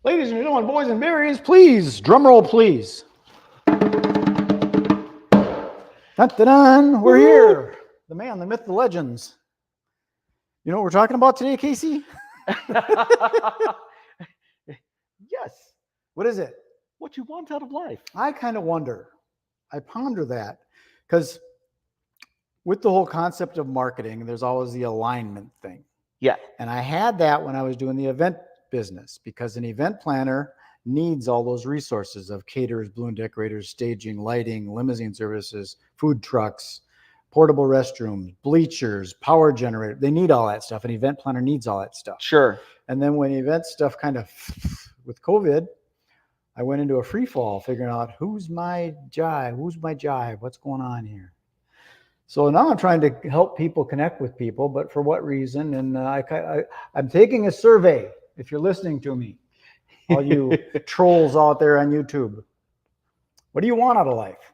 Ladies and gentlemen, boys and berries, please, drum roll, please. Dun-dun-dun, we're here. The man, the myth, the legends. You know what we're talking about today, Casey? Yes. What is it? What you want out of life. I kind of wonder. I ponder that because with the whole concept of marketing, there's always the alignment thing. Yeah. And I had that when I was doing the event business because an event planner needs all those resources of caterers, balloon decorators, staging, lighting, limousine services, food trucks, portable restrooms, bleachers, power generator. They need all that stuff. An event planner needs all that stuff. Sure. And then when event stuff kind of with COVID, I went into a free fall figuring out who's my jive, what's going on here. So now I'm trying to help people connect with people, but for what reason? And I'm taking a survey. If you're listening to me, all you trolls out there on YouTube, what do you want out of life?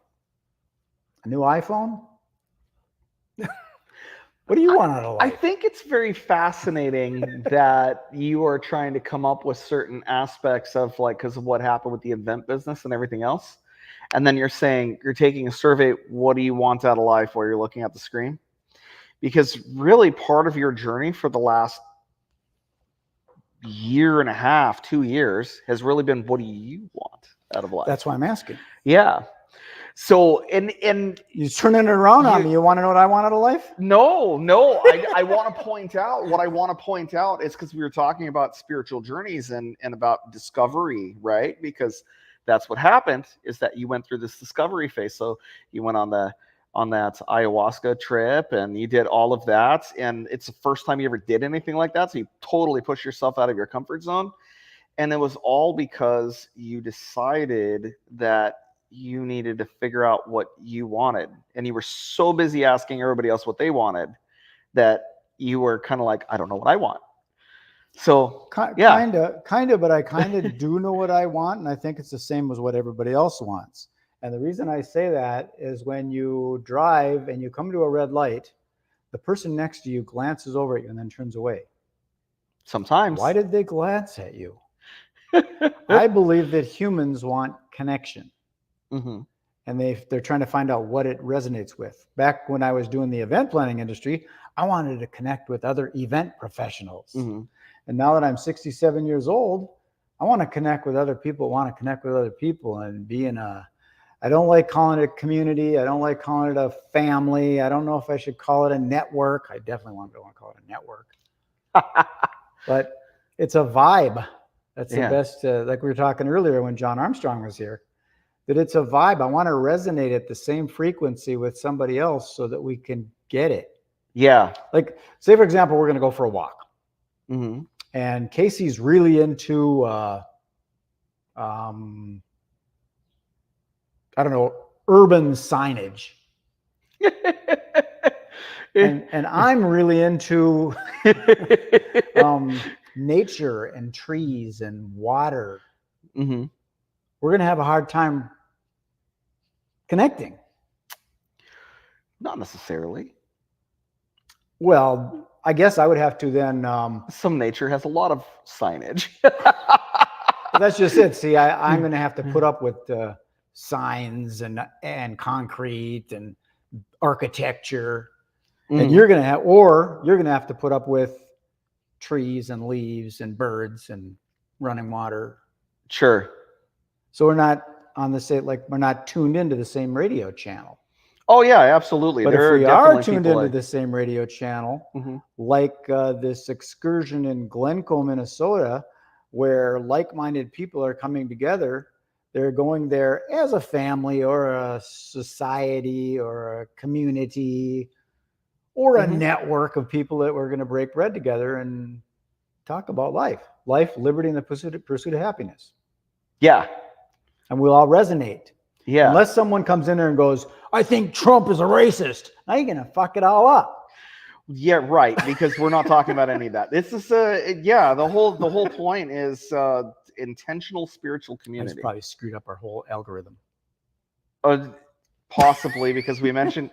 A new iPhone? What do you want out of life? I think it's very fascinating that you are trying to come up with certain aspects of because of what happened with the event business and everything else. And then you're saying you're taking a survey. What do you want out of life while you're looking at the screen? Because really part of your journey for the last year and a half, 2 years has really been, what do you want out of life? That's why I'm asking. Yeah. So, and you're turning it around on me. You want to know what I want out of life? No. I want to point out what I want to point out is because we were talking about spiritual journeys and about discovery, right? Because that's what happened is that you went through this discovery phase. So you went on that ayahuasca trip and you did all of that. And it's the first time you ever did anything like that. So you totally pushed yourself out of your comfort zone. And it was all because you decided that you needed to figure out what you wanted. And you were so busy asking everybody else what they wanted that you were kind of like, I don't know what I want. So yeah. Kind of, but I kind of do know what I want. And I think it's the same as what everybody else wants. And the reason I say that is when you drive and you come to a red light, the person next to you glances over at you and then turns away. Sometimes. Why did they glance at you? I believe that humans want connection. Mm-hmm. And they're trying to find out what it resonates with. Back when I was doing the event planning industry, I wanted to connect with other event professionals. Mm-hmm. And now that I'm 67 years old, I want to connect with other people, and be in I don't like calling it a community. I don't like calling it a family. I don't know if I should call it a network. I definitely don't want to call it a network. But it's a vibe. That's the best, like we were talking earlier when John Armstrong was here, that it's a vibe. I want to resonate at the same frequency with somebody else so that we can get it. Yeah. Like, say, for example, we're going to go for a walk. Mm-hmm. And Casey's really into, I don't know, urban signage. and I'm really into nature and trees and water. Mm-hmm. We're going to have a hard time connecting. Not necessarily. Well, I guess I would have to then... some nature has a lot of signage. That's just it. See, I'm going to have to put up with signs and concrete and architecture. Mm-hmm. And you're going to have to put up with trees and leaves and birds and running water. Sure. So we're not on the same, we're not tuned into the same radio channel. Oh yeah, absolutely. But if we are tuned into the same radio channel, mm-hmm. like this excursion in Glencoe, Minnesota, where like-minded people are coming together, they're going there as a family or a society or a community or a network of people that we're going to break bread together and talk about life, liberty, and the pursuit of happiness. Yeah. And we'll all resonate. Yeah. Unless someone comes in there and goes, I think Trump is a racist. Now you're going to fuck it all up. Yeah, right. Because we're not talking about any of that. This is the whole point is intentional spiritual community. I just probably screwed up our whole algorithm. Possibly because we mentioned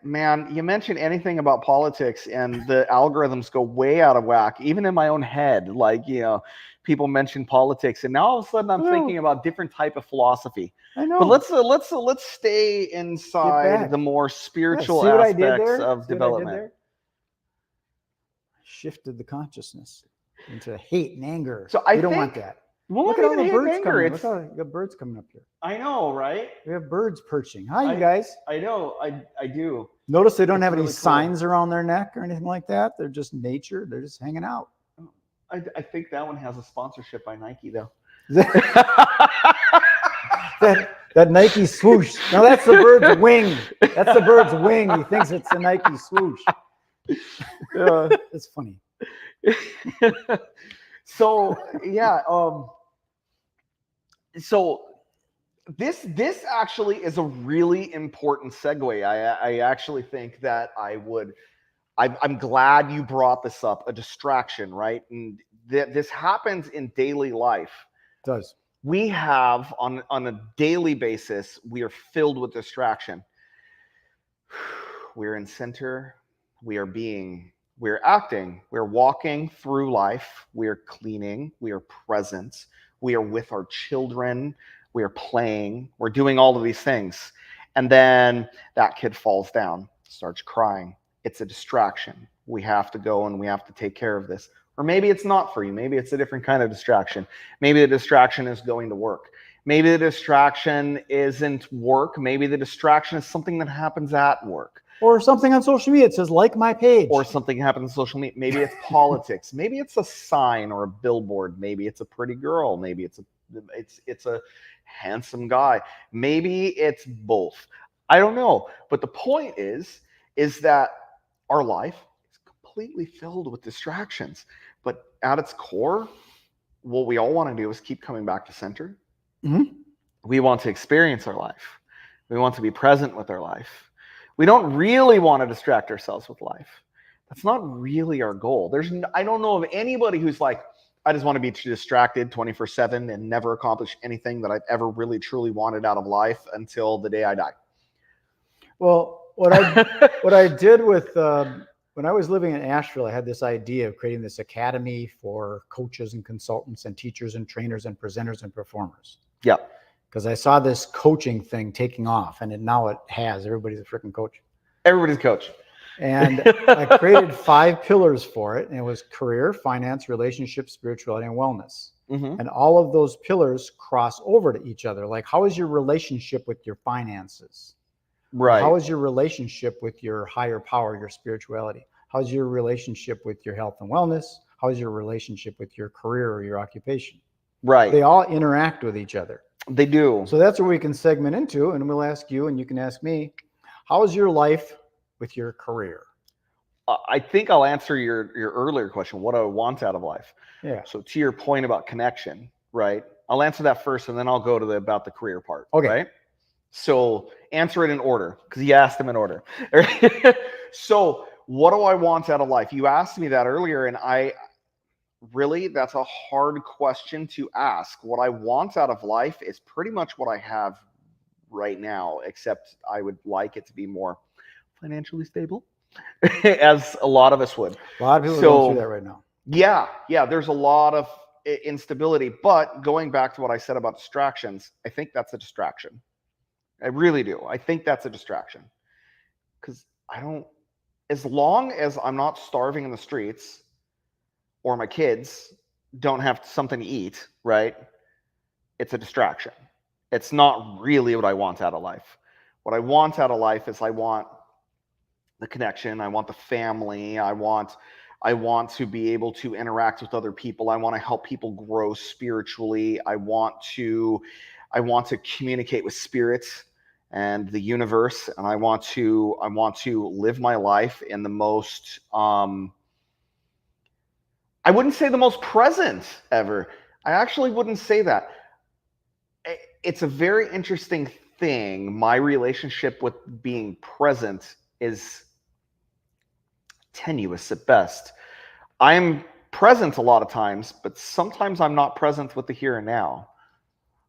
Man, you mention anything about politics and the algorithms go way out of whack, even in my own head. Like, people mention politics, and now all of a sudden I'm thinking about different type of philosophy. I know. But let's stay inside the more spiritual See what I did aspects there? of See what I did development. there? Shifted the consciousness into hate and anger. So we don't want that. Well, Look not at all even the hate and birds anger. coming. Look how the birds coming up here. I know, right? We have birds perching. Hi, you guys. I know. I do. Notice they don't have really any cool. signs around their neck or anything like that. They're just nature. They're just hanging out. I think that one has a sponsorship by Nike, though. that Nike swoosh. No, that's the bird's wing. That's the bird's wing. He thinks it's a Nike swoosh. It's funny. So yeah. So this actually is a really important segue. I actually think that I'm glad you brought this up, a distraction, right? And this happens in daily life. It does. We have on a daily basis, we are filled with distraction. We're in center, we're acting, we're walking through life, we're cleaning, we are present, we are with our children, we are playing, we're doing all of these things. And then that kid falls down, starts crying. It's a distraction. We have to go and we have to take care of this. Or maybe it's not for you. Maybe it's a different kind of distraction. Maybe the distraction is going to work. Maybe the distraction isn't work. Maybe the distraction is something that happens at work. Or something on social media. It says, like my page. Or something happens on social media. Maybe it's politics. Maybe it's a sign or a billboard. Maybe it's a pretty girl. Maybe it's a handsome guy. Maybe it's both. I don't know. But the point is that our life is completely filled with distractions. But at its core, what we all want to do is keep coming back to center. Mm-hmm. We want to experience our life. We want to be present with our life. We don't really want to distract ourselves with life. That's not really our goal. I don't know of anybody who's like, I just want to be distracted 24/7 and never accomplish anything that I've ever really truly wanted out of life until the day I die. Well, what I did with when I was living in Asheville, I had this idea of creating this academy for coaches and consultants and teachers and trainers and presenters and performers. Yeah. Because I saw this coaching thing taking off, and now it has. Everybody's a freaking coach. Everybody's a coach. And I created 5 pillars for it, and it was career, finance, relationships, spirituality, and wellness. Mm-hmm. And all of those pillars cross over to each other. Like, how is your relationship with your finances? Right. How is your relationship with your higher power, your spirituality? How's your relationship with your health and wellness? How is your relationship with your career or your occupation? Right. They all interact with each other. They do. So that's where we can segment into, and we'll ask you, and you can ask me, how is your life with your career? I think I'll answer your earlier question, what do I want out of life? Yeah. So to your point about connection, right? I'll answer that first, and then I'll go to about the career part. Okay. Right? So answer it in order, because you asked them in order. So what do I want out of life? You asked me that earlier, and that's a hard question to ask. What I want out of life is pretty much what I have right now, except I would like it to be more financially stable, as a lot of us would. A lot of people are going through that right now. Yeah, there's a lot of instability. But going back to what I said about distractions, I think that's a distraction. I really do. I think that's a distraction. Because as long as I'm not starving in the streets or my kids don't have something to eat, right? It's a distraction. It's not really what I want out of life. What I want out of life is I want the connection. I want the family. I want to be able to interact with other people. I want to help people grow spiritually. I want to communicate with spirits and the universe, and I want to live my life in the most I wouldn't say the most present ever. I actually wouldn't say that. It's a very interesting thing. My relationship with being present is tenuous at best. I'm present a lot of times, but sometimes I'm not present with the here and now.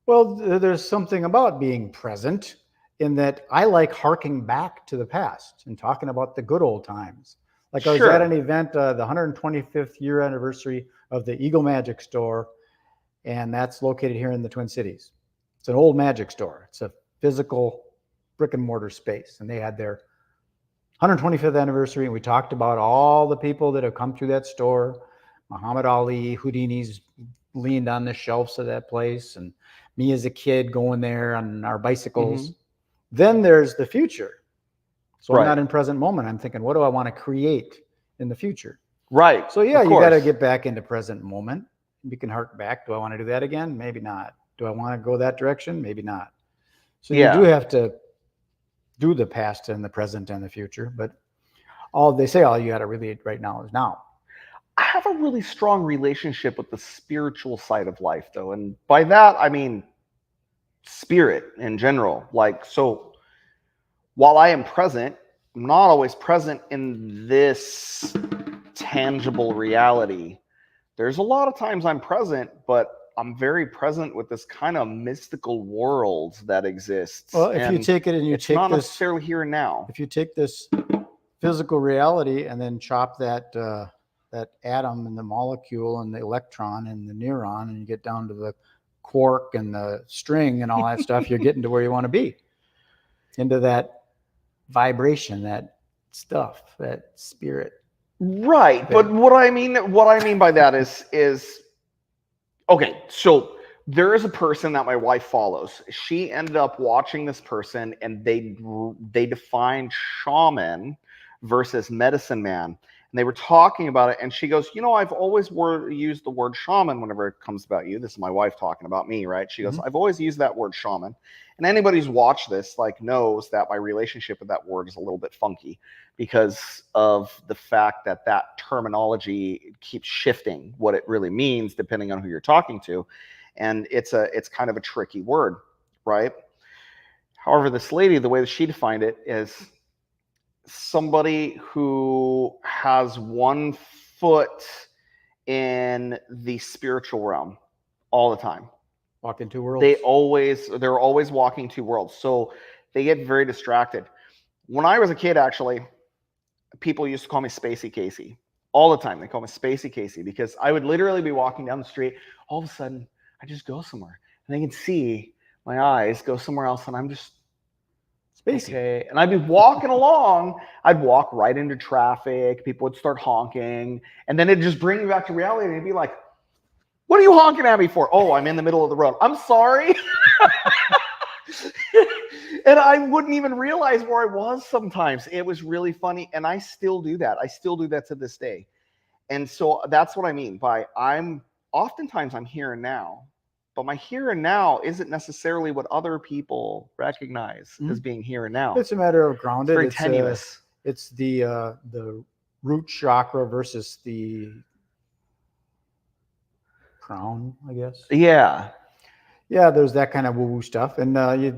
Well, there's something about being present. in that I like harking back to the past and talking about the good old times. Like I was Sure. at an event, the 125th year anniversary of the Eagle Magic Store, and that's located here in the Twin Cities. It's an old magic store. It's a physical brick and mortar space, and they had their 125th anniversary, and we talked about all the people that have come through that store. Muhammad Ali, Houdini's leaned on the shelves of that place, and me as a kid going there on our bicycles. Then there's the future. So I'm not in present moment. I'm thinking, what do I want to create in the future? Right. So yeah, you got to get back into present moment. You can hark back. Do I want to do that again? Maybe not. Do I want to go that direction? Maybe not. So you do have to do the past and the present and the future, but they say all you got to really right now is now. I have a really strong relationship with the spiritual side of life, though, and by that I mean spirit in general. Like, so while I am present, I'm not always present in this tangible reality. There's a lot of times I'm present, but I'm very present with this kind of mystical world that exists. Well, if you take it and you it's take not this necessarily here and now. If you take this physical reality and then chop that that atom and the molecule and the electron and the neuron, and you get down to the quark and the string and all that stuff, you're getting to where you want to be, into that vibration, that stuff, that spirit. Right. But what I mean by that is okay, so there is a person that my wife follows. She ended up watching this person, and they defined shaman versus medicine man. And they were talking about it, and she goes, I've always used the word shaman whenever it comes about you. This is my wife talking about me, right? She goes, I've always used that word shaman. And anybody who's watched this knows that my relationship with that word is a little bit funky because of the fact that that terminology keeps shifting what it really means depending on who you're talking to. And it's kind of a tricky word, right? However, this lady, the way that she defined it is somebody who has 1 foot in the spiritual realm all the time. Walking two worlds. They're always walking two worlds. So they get very distracted. When I was a kid, actually, people used to call me Spacey Casey all the time. They call me Spacey Casey because I would literally be walking down the street. All of a sudden, I just go somewhere, and they can see my eyes go somewhere else, and I'm just Spacey. Okay. And I'd be walking along. I'd walk right into traffic. People would start honking, and then it'd just bring me back to reality. And it'd be like, "What are you honking at me for?" "Oh, I'm in the middle of the road." "I'm sorry." And I wouldn't even realize where I was sometimes. It was really funny. And I still do that. I still do that to this day. And so that's what I mean by oftentimes I'm here and now, but my here and now isn't necessarily what other people recognize as being here and now. It's a matter of grounded. It's very tenuous. It's the root chakra versus the crown, I guess. Yeah. Yeah, there's that kind of woo-woo stuff. And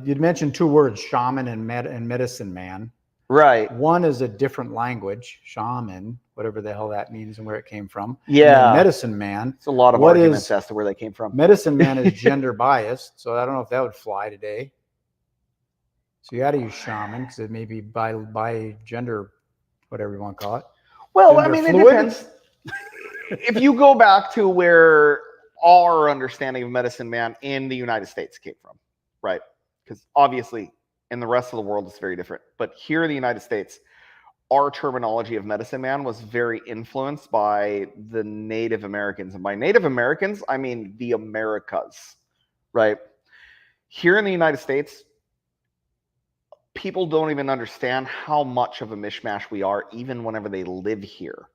you'd mentioned 2 words, shaman and medicine man. Right. One is a different language, shaman, whatever the hell that means and where it came from. Yeah. Medicine man. It's a lot of arguments as to where they came from. Medicine man is gender biased, so I don't know if that would fly today. So you got to use shaman because it may be by gender, whatever you want to call it. Well, I mean, it depends. If you go back to where our understanding of medicine man in the United States came from, right? Because obviously in the rest of the world it's very different. But here in the United States, our terminology of medicine man was very influenced by the Native Americans. And by Native Americans, I mean the Americas, right? Here in the United States, people don't even understand how much of a mishmash we are, even whenever they live here.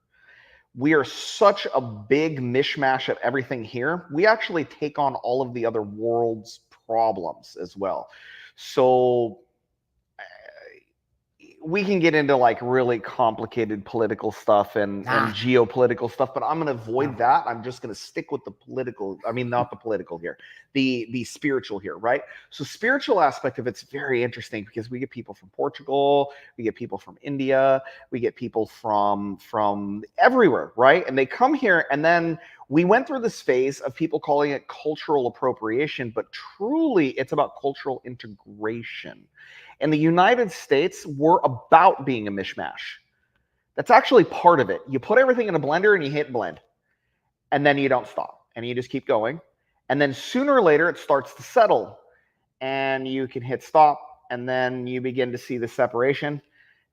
We are such a big mishmash of everything here. We actually take on all of the other world's problems as well. So we can get into really complicated political stuff and geopolitical stuff, but I'm going to avoid that. I'm just going to stick with the political. I mean, not the political here, the spiritual here, right? So spiritual aspect of it's very interesting because we get people from Portugal, we get people from India, we get people from everywhere, right? And they come here, and then We went through this phase of people calling it cultural appropriation, but truly it's about cultural integration. In the United States, we're about being a mishmash. That's actually part of it. You put everything in a blender and you hit blend, and then you don't stop, and you just keep going. And then sooner or later, it starts to settle, and you can hit stop, and then you begin to see the separation.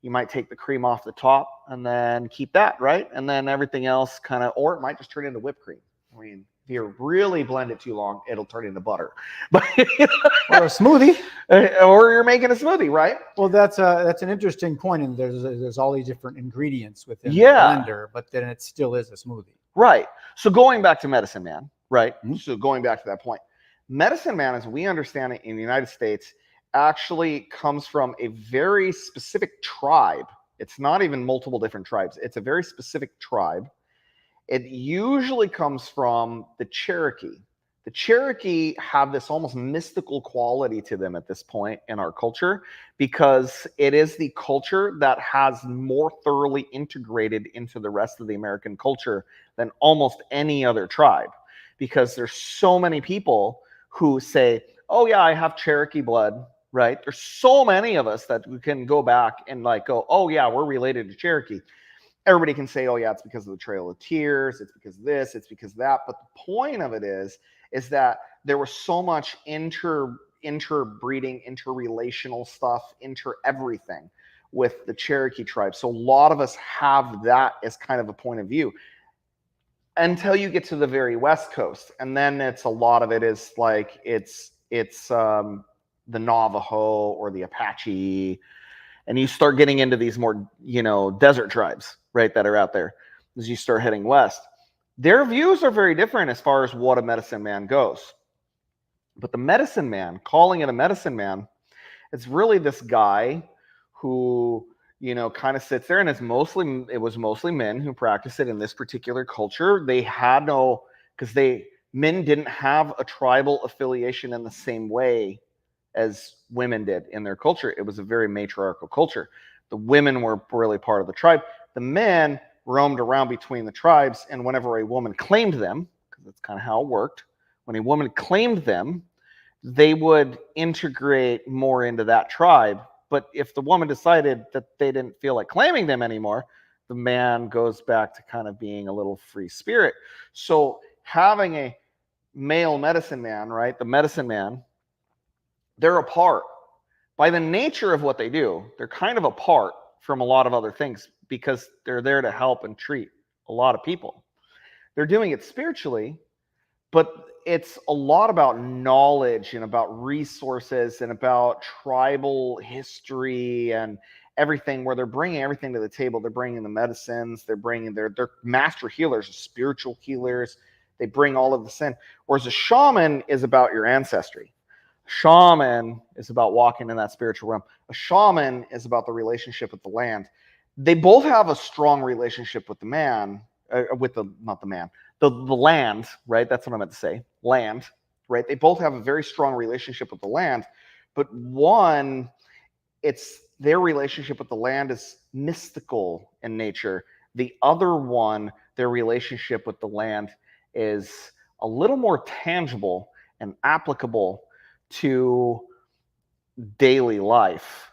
You might take the cream off the top and then keep that, right? And then everything else kind of, or it might just turn into whipped cream. I mean, if you really blend it too long, it'll turn into butter. But Or a smoothie. Or you're making a smoothie, right? Well, that's an interesting point, and there's all these different ingredients within the Yeah. blender, but then it still is a smoothie. Right. So going back to Medicine Man, right? Mhm. So going back to that point, Medicine Man, as we understand it in the United States, actually comes from a very specific tribe. It's not even multiple different tribes. It's a very specific tribe. It usually comes from the Cherokee. The Cherokee have this almost mystical quality to them at this point in our culture, because it is the culture that has more thoroughly integrated into the rest of the American culture than almost any other tribe. Because there's so many people who say, oh yeah, I have Cherokee blood, right? There's so many of us that we can go back and like go, oh yeah, we're related to Cherokee. Everybody can say, oh yeah, it's because of the Trail of Tears, it's because of this, it's because of that. But the point of it is that there was so much interbreeding, interrelational stuff, everything with the Cherokee tribe. So a lot of us have that as kind of a point of view until you get to the very West Coast. And then it's a lot of it is like, it's the Navajo or the Apache. And you start getting into these more, desert tribes, right, that are out there as you start heading west. Their views are very different as far as what a medicine man goes. But the medicine man, calling it a medicine man, it's really this guy who, kind of sits there, and it was mostly men who practiced it in this particular culture. They had no, because men didn't have a tribal affiliation in the same way as women did in their culture. It was a very matriarchal culture. The women were really part of the tribe. The men roamed around between the tribes, and whenever a woman claimed them, because that's kind of how it worked, when a woman claimed them, they would integrate more into that tribe. But if the woman decided that they didn't feel like claiming them anymore, the man goes back to kind of being a little free spirit. So having a male medicine man, right, the medicine man, they're apart. By the nature of what they do, they're kind of apart from a lot of other things because they're there to help and treat a lot of people. They're doing it spiritually, but it's a lot about knowledge and about resources and about tribal history and everything, where they're bringing everything to the table. They're bringing the medicines, they're bringing their master healers, spiritual healers. They bring all of this in. Whereas a shaman is about your ancestry. Shaman is about walking in that spiritual realm. A shaman is about the relationship with the land. They both have a strong relationship with the man, the land, right? That's what I meant to say. Land, right? They both have a very strong relationship with the land, but one, it's their relationship with the land is mystical in nature. The other one, their relationship with the land is a little more tangible and applicable to daily life.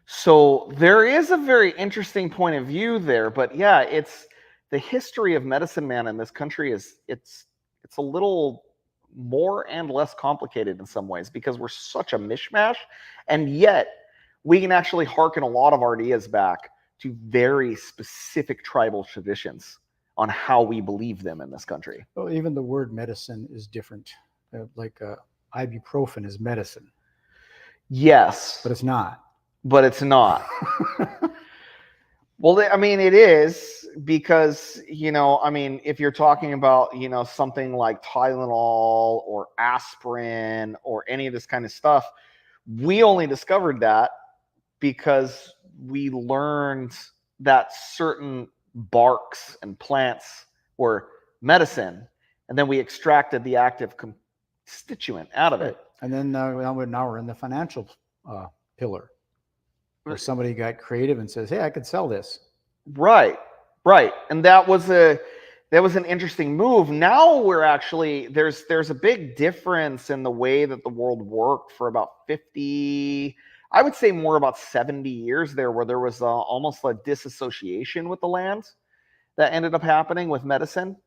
So there is a very interesting point of view there, but yeah, it's the history of medicine man in this country is it's a little more and less complicated in some ways because we're such a mishmash, and yet we can actually hearken a lot of our ideas back to very specific tribal traditions on how we believe them in this country. Well, even the word medicine is different. Ibuprofen is medicine. Yes. But it's not. But it's not. Well, I mean, it is because, if you're talking about, something like Tylenol or aspirin or any of this kind of stuff, we only discovered that because we learned that certain barks and plants were medicine, and then we extracted the active constituent out of it. And then now we're in the financial pillar, where somebody got creative and says, hey, I could sell this. Right. And that was that was an interesting move. Now we're actually there's a big difference in the way that the world worked for about 50, I would say more about 70 years there, where there was almost a disassociation with the land that ended up happening with medicine.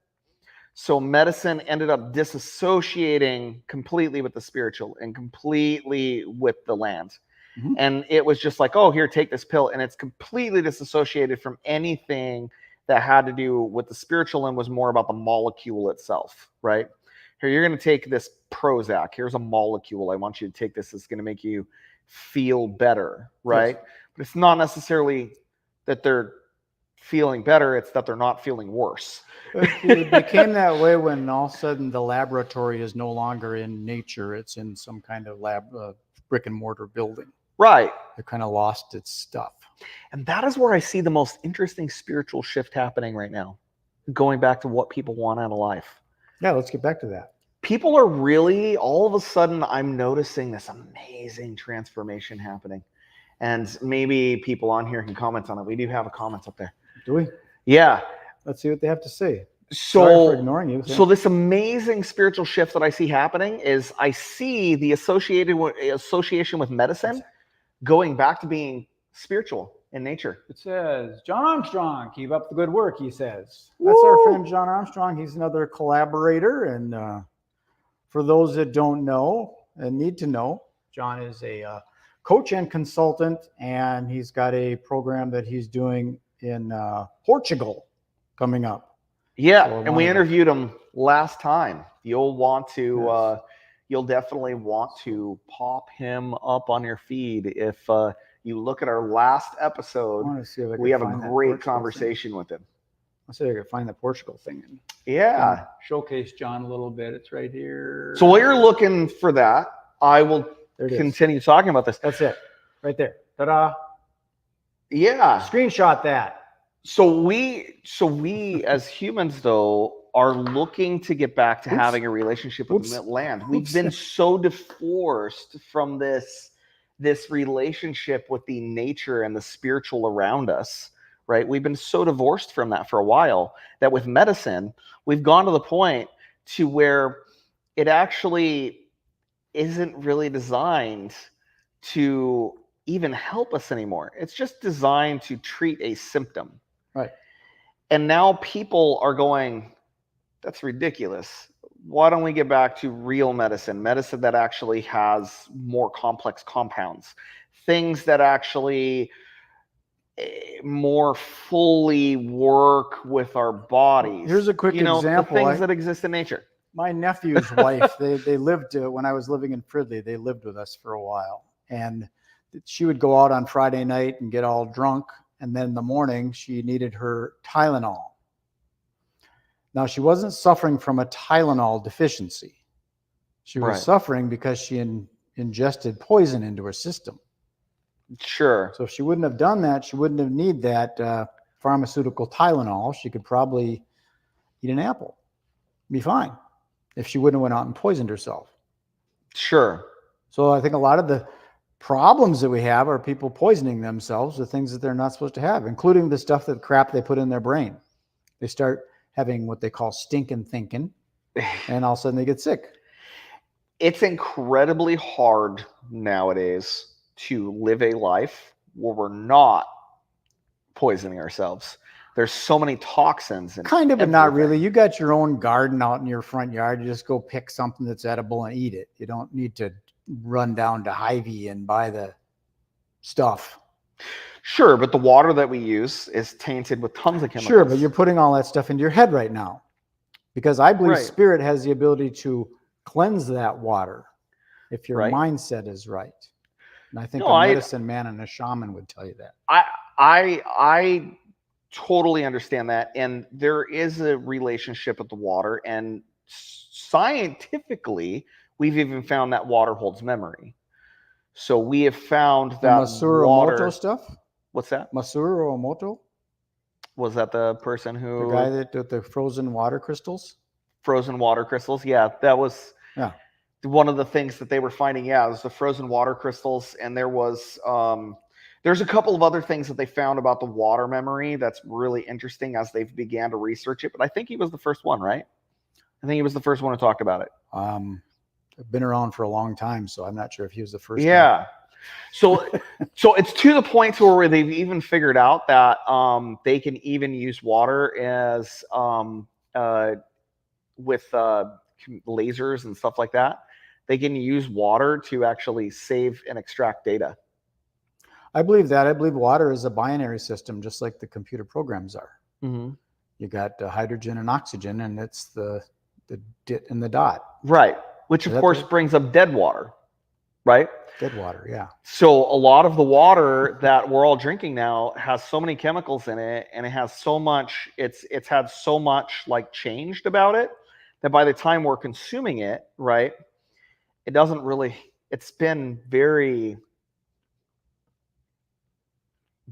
So medicine ended up disassociating completely with the spiritual and completely with the land. Mhm. And it was just like, oh, here, take this pill. And it's completely disassociated from anything that had to do with the spiritual and was more about the molecule itself, right? Here, you're going to take this Prozac. Here's a molecule. I want you to take this. It's going to make you feel better, right? Yes. But it's not necessarily that they're feeling better. It's that they're not feeling worse. It became that way when all of a sudden the laboratory is no longer in nature. It's in some kind of lab, brick and mortar building. Right. It kind of lost its stuff. And that is where I see the most interesting spiritual shift happening right now, going back to what people want out of life. Yeah, let's get back to that. People are really, all of a sudden, I'm noticing this amazing transformation happening. And maybe people on here can comment on it. We do have a comment up there. Do we? Yeah. Let's see what they have to say. Sorry for So, ignoring you. so this amazing spiritual shift that I see happening is I see the association with medicine going back to being spiritual in nature. It says, John Armstrong, keep up the good work, he says. That's our friend John Armstrong. He's another collaborator. And for those that don't know and need to know, John is a coach and consultant, and he's got a program that he's doing in Portugal coming up. Yeah, So and we interviewed him last time. You'll want to, Yes. you'll definitely want to pop him up on your feed. If you look at our last I episode, want to see if I can we have a find that great Portugal conversation with him. thing. Let's see if I can find the Portugal thing and Yeah. showcase John a little bit. It's right here. So while you're looking for that, I will There it is. continue talking about this. That's it. Right there. Ta-da. Yeah. Screenshot that. So we as humans though are looking to get back to having a relationship with the land. We've been so divorced from this relationship with the nature and the spiritual around us, right? We've been so divorced from that for a while that with medicine, we've gone to the point to where it actually isn't really designed to even help us anymore. It's just designed to treat a symptom. Right. And now people are going, that's ridiculous. Why don't we get back to real medicine that actually has more complex compounds, things that actually more fully work with our bodies. Here's a quick example. The things that exist in nature. My nephew's wife, they lived, when I was living in Fridley, they lived with us for a while. And she would go out on Friday night and get all drunk. And then in the morning, she needed her Tylenol. Now, she wasn't suffering from a Tylenol deficiency. She was suffering because she ingested poison into her system. Sure. So if she wouldn't have done that, she wouldn't have needed that pharmaceutical Tylenol. She could probably eat an apple, be fine, if she wouldn't have went out and poisoned herself. Sure. So I think a lot of the problems that we have are people poisoning themselves with things that they're not supposed to have, including the stuff, that crap they put in their brain. They start having what they call stinking thinking, and all of a sudden they get sick. It's incredibly hard nowadays to live a life where we're not poisoning ourselves. There's so many toxins. Kind of, but not really. You got your own garden out in your front yard. You just go pick something that's edible and eat it. You don't need to run down to Hy-Vee and buy the stuff. Sure, but the water that we use is tainted with tons of chemicals. Sure, but you're putting all that stuff into your head right now, because I believe spirit has the ability to cleanse that water if your mindset is right. And I think a medicine man and a shaman would tell you that. I totally understand that, and there is a relationship with the water, and scientifically, we've even found that water holds memory. So we have found that Masaru Emoto stuff. What's that? Masaru Emoto? Was that the person who... The guy that did the frozen water crystals? Frozen water crystals, yeah. That was one of the things that they were finding. Yeah, it was the frozen water crystals, and there was There's a couple of other things that they found about the water memory that's really interesting as they've began to research it. But I think he was the first one, right? I think he was the first one who talked about it. I've been around for a long time, so I'm not sure if he was the first one. Yeah. So it's to the point to where they've even figured out that they can even use water as with lasers and stuff like that. They can use water to actually save and extract data. I believe that. I believe water is a binary system, just like the computer programs are. Mm-hmm. You got hydrogen and oxygen, and it's the dit and the dot. Right. Which, of course, brings up dead water, right? Dead water, yeah. So a lot of the water that we're all drinking now has so many chemicals in it, and it has so much, it's had so much like changed about it that by the time we're consuming it, right, it doesn't really, it's been very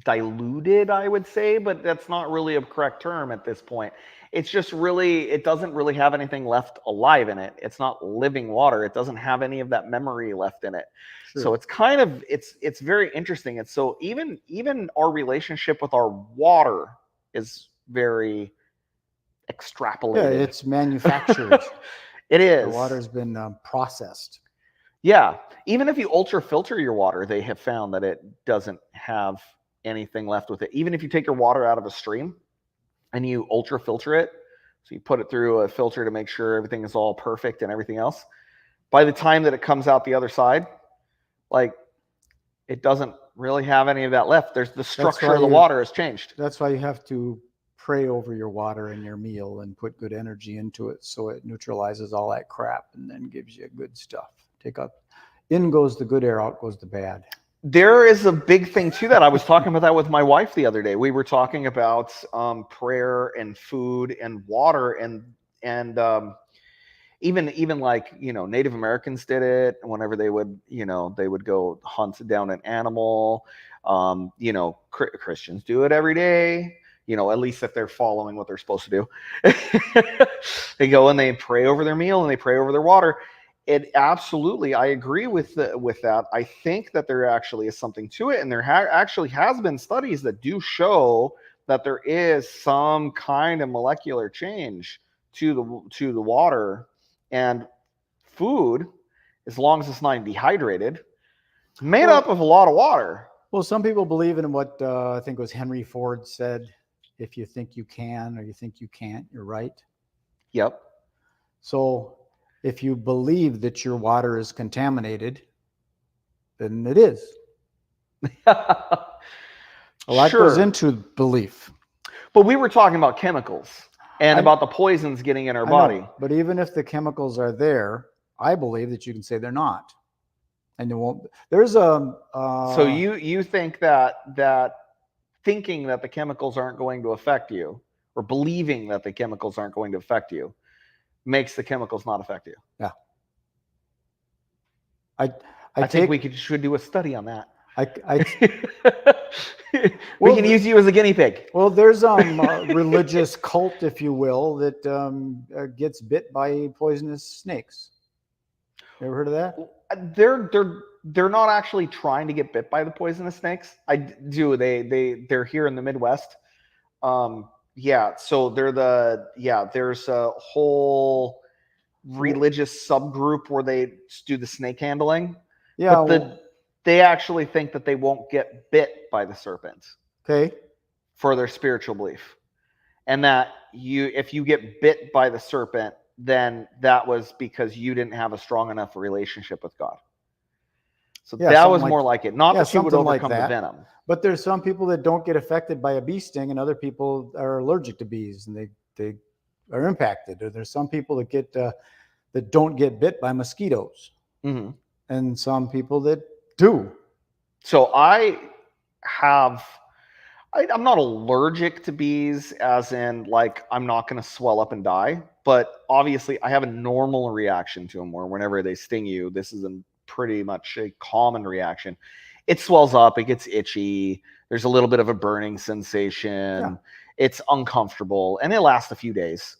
diluted, I would say, but that's not really a correct term at this point. It's just really, it doesn't really have anything left alive in it. It's not living water. It doesn't have any of that memory left in it. Sure. So it's kind of, it's very interesting. And so even our relationship with our water is very extrapolated. Yeah, it's manufactured. It is. The water's been processed. Yeah. Even if you ultra filter your water, they have found that it doesn't have anything left with it. Even if you take your water out of a stream and you ultra filter it, so you put it through a filter to make sure everything is all perfect and everything else, by the time that it comes out the other side, like, it doesn't really have any of that left. There's the structure of the water has changed. That's why you have to pray over your water and your meal and put good energy into it, so it neutralizes all that crap and then gives you good stuff. Take out, in goes the good air, out goes the bad. There is a big thing to that. I was talking about that with my wife the other day. We were talking about prayer and food and water, and even like, you know, Native Americans did it whenever they would, you know, they would go hunt down an animal. You know, Christians do it every day. You know, at least if they're following what they're supposed to do. They go and they pray over their meal and they pray over their water. It absolutely, I agree with that. I think that there actually is something to it, and there actually has been studies that do show that there is some kind of molecular change to the water and food, as long as it's not dehydrated, made up of a lot of water. Well, some people believe in what I think it was Henry Ford said: if you think you can or you think you can't, you're right. Yep. So if you believe that your water is contaminated, then it is. A lot goes into belief. But we were talking about chemicals and about the poisons getting in our body. But even if the chemicals are there, I believe that you can say they're not. And you won't. There's a. So you think that thinking that the chemicals aren't going to affect you, or believing that the chemicals aren't going to affect you, makes the chemicals not affect you. Yeah. I think we should do a study on that. We can use you as a guinea pig. Well, there's a religious cult, if you will, that gets bit by poisonous snakes. You ever heard of that? They're not actually trying to get bit by the poisonous snakes. I do. They're here in the Midwest. Yeah, so there's a whole religious subgroup where they do the snake handling. Yeah, but they actually think that they won't get bit by the serpent. Okay. For their spiritual belief. And that if you get bit by the serpent, then that was because you didn't have a strong enough relationship with God. So that was more like it. Not that you would overcome the venom. But there's some people that don't get affected by a bee sting, and other people are allergic to bees, and they are impacted. Or there's some people that get that don't get bit by mosquitoes, and some people that do. So I'm not allergic to bees, as in like I'm not going to swell up and die. But obviously, I have a normal reaction to them, where whenever they sting you, this is pretty much a common reaction. It swells up, it gets itchy, there's a little bit of a burning sensation, it's uncomfortable, and it lasts a few days.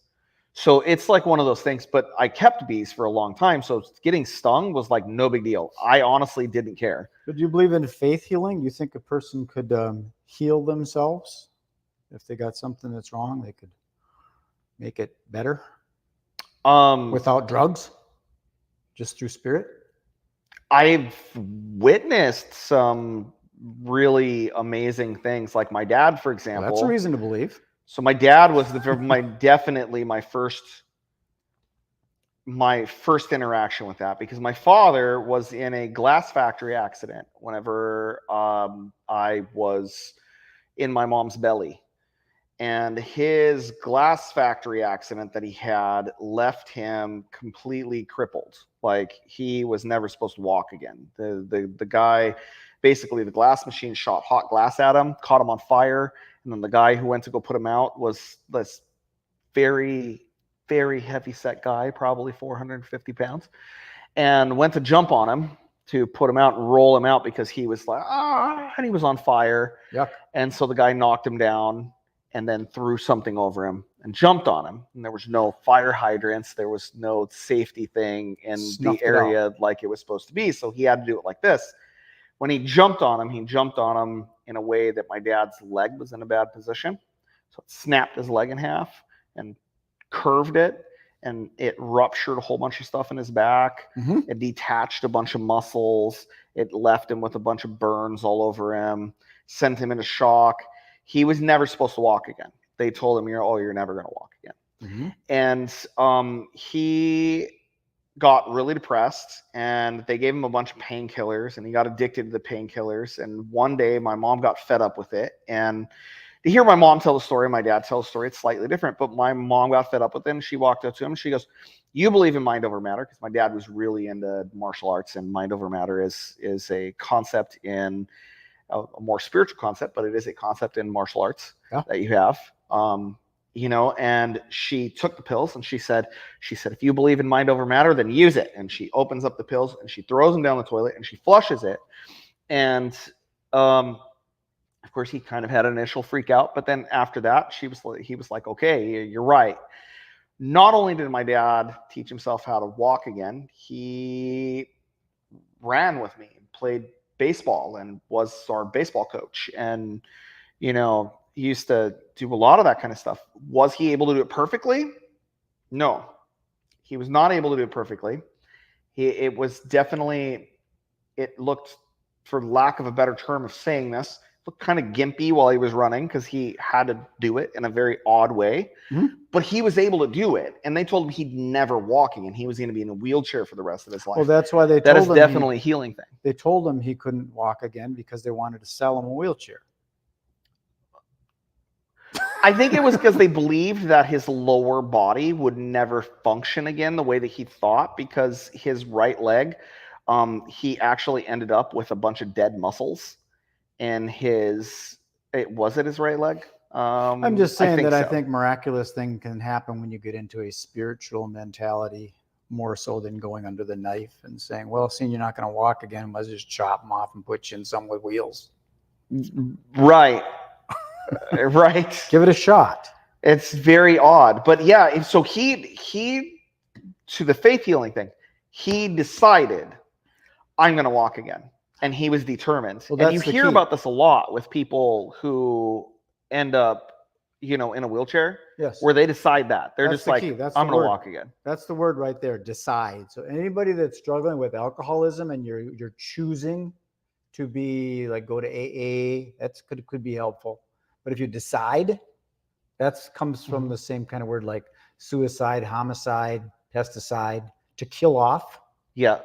So it's like one of those things, but I kept bees for a long time. So getting stung was like no big deal. I honestly didn't care. But do you believe in faith healing? Do you think a person could heal themselves if they got something that's wrong? They could make it better without drugs, just through spirit? I've witnessed some really amazing things. Like my dad, for Well, example. that's a reason to believe. So my dad was definitely my first interaction with that, because my father was in a glass factory accident whenever I was in my mom's belly. And his glass factory accident that he had left him completely crippled. Like, he was never supposed to walk again. The guy, basically the glass machine shot hot glass at him, caught him on fire. And then the guy who went to go put him out was this very, very heavy set guy, probably 450 pounds, and went to jump on him to put him out and roll him out because he was like, and he was on fire. Yuck. And so the guy knocked him down and then threw something over him and jumped on him. And there was no fire hydrants. There was no safety thing in the area like it was supposed to be. So he had to do it like this. When he jumped on him in a way that my dad's leg was in a bad position. So it snapped his leg in half and curved it, and it ruptured a whole bunch of stuff in his back. Mm-hmm. It detached a bunch of muscles. It left him with a bunch of burns all over him, sent him into shock. He was never supposed to walk again. They told him, you're never going to walk again. Mm-hmm. And he got really depressed, and they gave him a bunch of painkillers, and he got addicted to the painkillers. And one day my mom got fed up with it. And to hear my mom tell the story, my dad tell the story, it's slightly different. But my mom got fed up with it, and she walked up to him and she goes, "You believe in mind over matter?" Because my dad was really into martial arts, and mind over matter is a concept in a more spiritual concept, but it is a concept in martial arts that you have. And she took the pills, and she said, "If you believe in mind over matter, then use it." And she opens up the pills and she throws them down the toilet and she flushes it. And of course, he kind of had an initial freak out, but then after that, he was like, "Okay, you're right." Not only did my dad teach himself how to walk again, he ran with me, played baseball, and was our baseball coach. And, he used to do a lot of that kind of stuff. Was he able to do it perfectly? No, he was not able to do it perfectly. It looked, for lack of a better term of saying this, looked kind of gimpy while he was running because he had to do it in a very odd way. Mm-hmm. But he was able to do it. And they told him he'd never walking, and he was going to be in a wheelchair for the rest of his life. Well, that's why that is definitely a healing thing. They told him he couldn't walk again because they wanted to sell him a wheelchair. I think it was because they believed that his lower body would never function again the way that he thought, because his right leg, he actually ended up with a bunch of dead muscles in his right leg? I'm just saying I think miraculous thing can happen when you get into a spiritual mentality, more so than going under the knife and saying, well, seeing you're not going to walk again, let's just chop them off and put you in some with wheels. Right. Right. Give it a shot. It's very odd. But yeah, so he to the faith healing thing, he decided, I'm going to walk again. And he was determined. Well, and you hear about this a lot with people who end up, in a wheelchair. Yes. Where they decide that. They're just like, I'm going to walk again. That's the word right there, decide. So anybody that's struggling with alcoholism and you're choosing to be like, go to AA, could be helpful. But if you decide, that comes from the same kind of word like suicide, homicide, pesticide, to kill off. Yeah.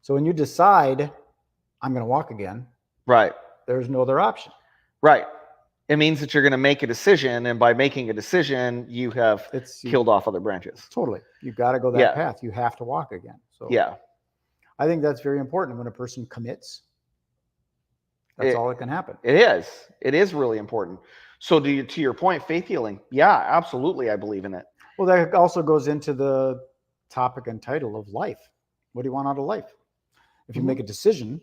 So when you decide, I'm going to walk again. Right. There's no other option. Right. It means that you're going to make a decision. And by making a decision, you have killed off other branches. Totally. You've got to go that path. You have to walk again. So yeah. I think that's very important when a person commits. That's all that can happen. It is. It is really important. So to your point, faith healing. Yeah, absolutely. I believe in it. Well, that also goes into the topic and title of life. What do you want out of life? If you make a decision,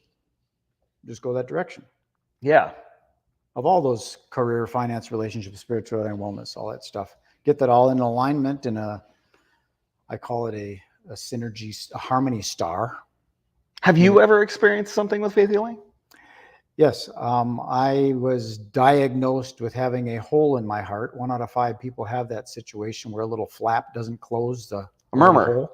just go that direction. Yeah. Of all those career, finance, relationship, spirituality, and wellness, all that stuff. get that all in alignment in I call it a synergy, a harmony star. Have you ever experienced something with faith healing? Yes, I was diagnosed with having a hole in my heart. 1 out of 5 people have that situation where a little flap doesn't close the murmur. hole.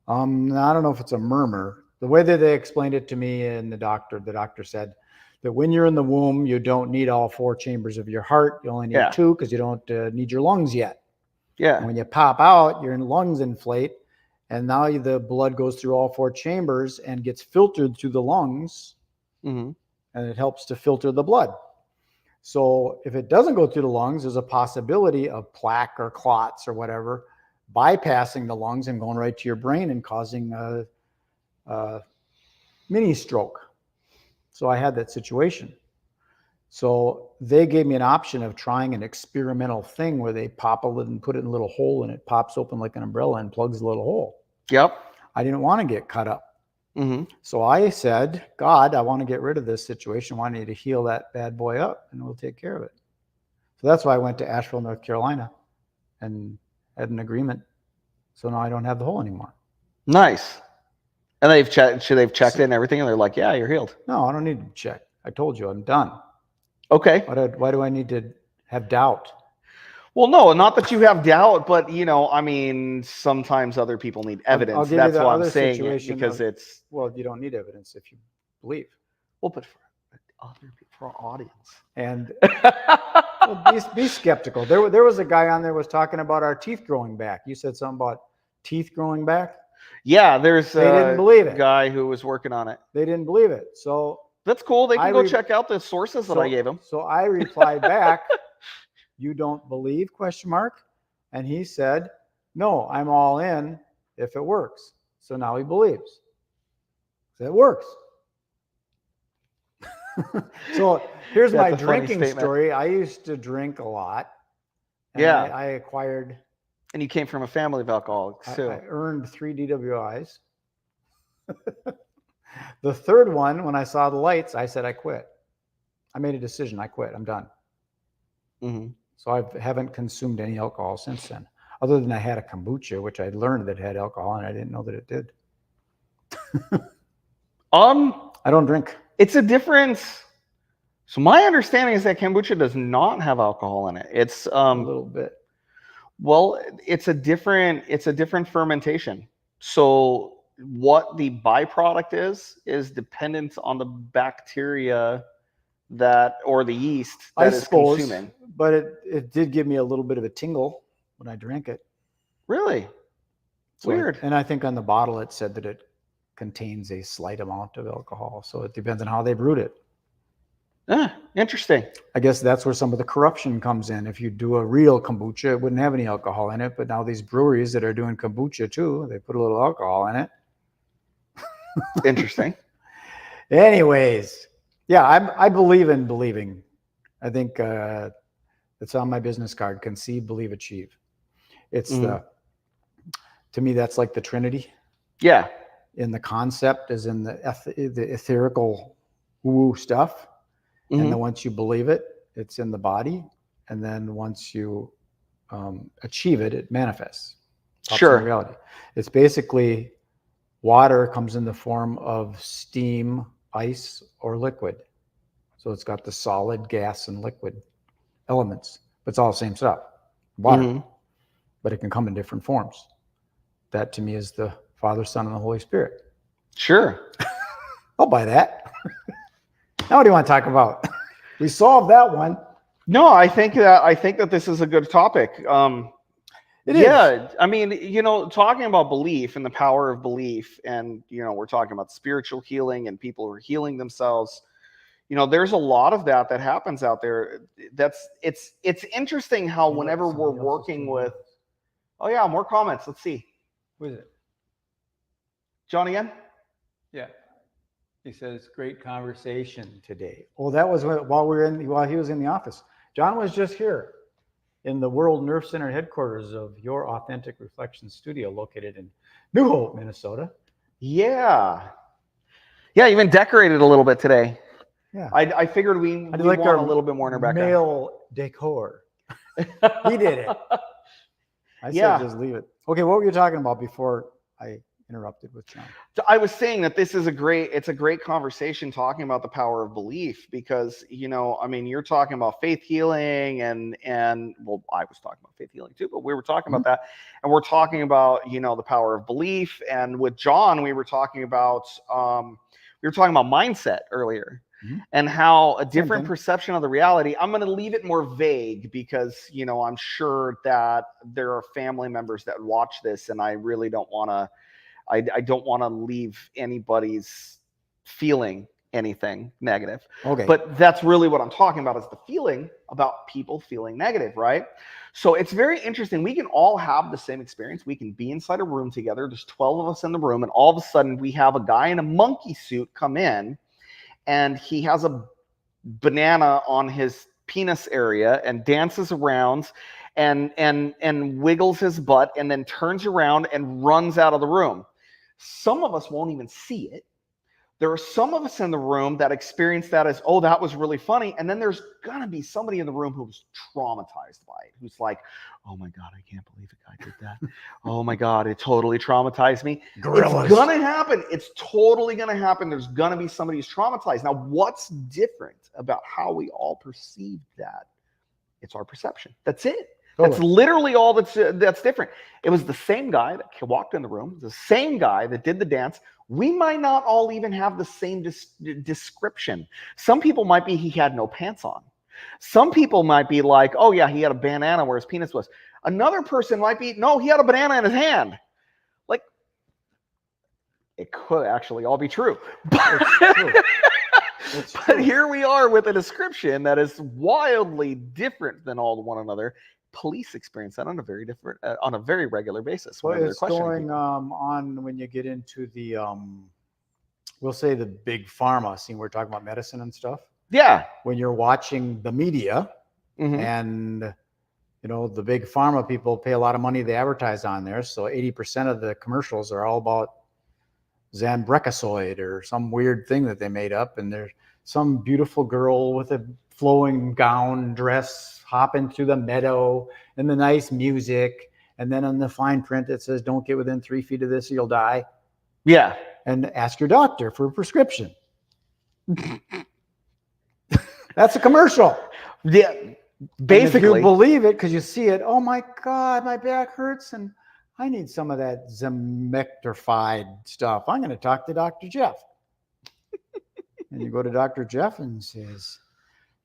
I don't know if it's a murmur. The way that they explained it to me and the doctor said that when you're in the womb, you don't need all 4 chambers of your heart. You only need 2 because you don't need your lungs yet. Yeah. And when you pop out, your lungs inflate, and now the blood goes through all 4 chambers and gets filtered through the lungs, and it helps to filter the blood. So if it doesn't go through the lungs, there's a possibility of plaque or clots or whatever bypassing the lungs and going right to your brain and causing a mini stroke. So I had that situation. So they gave me an option of trying an experimental thing where they pop a lid and put it in a little hole and it pops open like an umbrella and plugs a little hole. Yep. I didn't want to get cut up. So I said, God, I want to get rid of this situation. I want you to heal that bad boy up and we'll take care of it. So that's why I went to Asheville, North Carolina and had an agreement. So now I don't have the hole anymore. Nice. And they've checked it and everything, and they're like, yeah, you're healed. No, I don't need to check. I told you I'm done. Okay. Why do I need to have doubt? Well, no, not that you have doubt, but I mean, sometimes other people need evidence. That's why I'm saying it, because it's. Well, you don't need evidence if you believe. Well, but for our audience. And well, be skeptical. There was a guy on there was talking about our teeth growing back. You said something about teeth growing back. Yeah, they didn't believe it. Guy who was working on it. They didn't believe it. So that's cool. They can go check out the sources that I gave him. So I replied back, "You don't believe?" ? And he said, "No, I'm all in if it works." So now he believes. So it works. So here's my drinking story. I used to drink a lot. Yeah. I acquired. And you came from a family of alcoholics too. I earned 3 DWIs. The third one, when I saw the lights, I said I quit. I made a decision. I quit. I'm done. So I haven't consumed any alcohol since then, other than I had a kombucha, which I learned that had alcohol, and I didn't know that it did. I don't drink. It's a difference. So my understanding is that kombucha does not have alcohol in it. It's a little bit. Well, it's a different fermentation. So what the byproduct is dependent on the bacteria or the yeast that is consuming. But it did give me a little bit of a tingle when I drank it. Really? Weird. And I think on the bottle it said that it contains a slight amount of alcohol. So it depends on how they brewed it. Interesting. I guess that's where some of the corruption comes in. If you do a real kombucha, it wouldn't have any alcohol in it. But now these breweries that are doing kombucha too, they put a little alcohol in it. Interesting. Anyways, yeah, I believe in believing. I think it's on my business card: conceive, believe, achieve. It's to me, that's like the Trinity. Yeah. In the concept, as in the etherical woo stuff. And then once you believe it, it's in the body. And then once you achieve it, it manifests. Sure. In reality. It's basically water comes in the form of steam, ice, or liquid. So it's got the solid, gas, and liquid elements. But it's all the same stuff. Water. But it can come in different forms. That to me is the Father, Son, and the Holy Spirit. Sure. I'll buy that. Now what do you want to talk about? We solved that one. No, I think that this is a good topic. It is. Yeah, I mean, talking about belief and the power of belief, and we're talking about spiritual healing and people who are healing themselves. There's a lot of that happens out there. It's interesting how whenever we're working with. Oh yeah, more comments. Let's see. Who is it? John again? Yeah. He says, great conversation today. Oh, that was while he was in the office. John was just here in the World Nerve Center headquarters of Your Authentic Reflection Studio, located in New Hope, Minnesota. Yeah. Yeah, even decorated a little bit today. Yeah. I figured we want a little bit more in our background. Male decor. He did it. I Yeah. said just leave it. Okay, what were you talking about before I interrupted with John? So I was saying that it's a great conversation talking about the power of belief because, I mean, you're talking about faith healing and well, I was talking about faith healing too, but we were talking about that, and we're talking about, the power of belief. And with John, we were talking about mindset earlier. And how a different perception of the reality. I'm going to leave it more vague because, I'm sure that there are family members that watch this, and I really don't want to. I don't want to leave anybody's feeling anything negative. Okay. But that's really what I'm talking about, is the feeling about people feeling negative, right? So it's very interesting. We can all have the same experience. We can be inside a room together. There's 12 of us in the room, and all of a sudden we have a guy in a monkey suit come in, and he has a banana on his penis area and dances around and wiggles his butt and then turns around and runs out of the room. Some of us won't even see it. There are some of us in the room that experience that as, oh, that was really funny. And then there's going to be somebody in the room who's traumatized by it, who's like, oh my God, I can't believe a guy did that. Oh my God, it totally traumatized me. Gorillas. It's going to happen. It's totally going to happen. There's going to be somebody who's traumatized. Now, what's different about how we all perceive that? It's our perception. That's it. That's literally all that's different. It was the same guy that walked in the room, the same guy that did the dance. We might not all even have the same description. Some people might be he had no pants on. Some people might be like, oh yeah, he had a banana where his penis was. Another person might be, no, he had a banana in his hand. Like, it could actually all be true. But here we are with a description that is wildly different than all one another. Police experience that on a very regular basis. Well, it's going on when you get into the, we'll say the big pharma scene. We're talking about medicine and stuff. Yeah. When you're watching the media and, the big pharma people pay a lot of money to advertise on there. So 80% of the commercials are all about Zambrecasoid or some weird thing that they made up. And there's some beautiful girl with a flowing gown dress hopping through the meadow and the nice music. And then on the fine print, it says, don't get within 3 feet of this, you'll die. Yeah. And ask your doctor for a prescription. That's a commercial. Yeah. Basically. And if you believe it because you see it, oh my God, my back hurts and I need some of that Zemectrified stuff. I'm going to talk to Dr. Jeff. And you go to Dr. Jeff and says,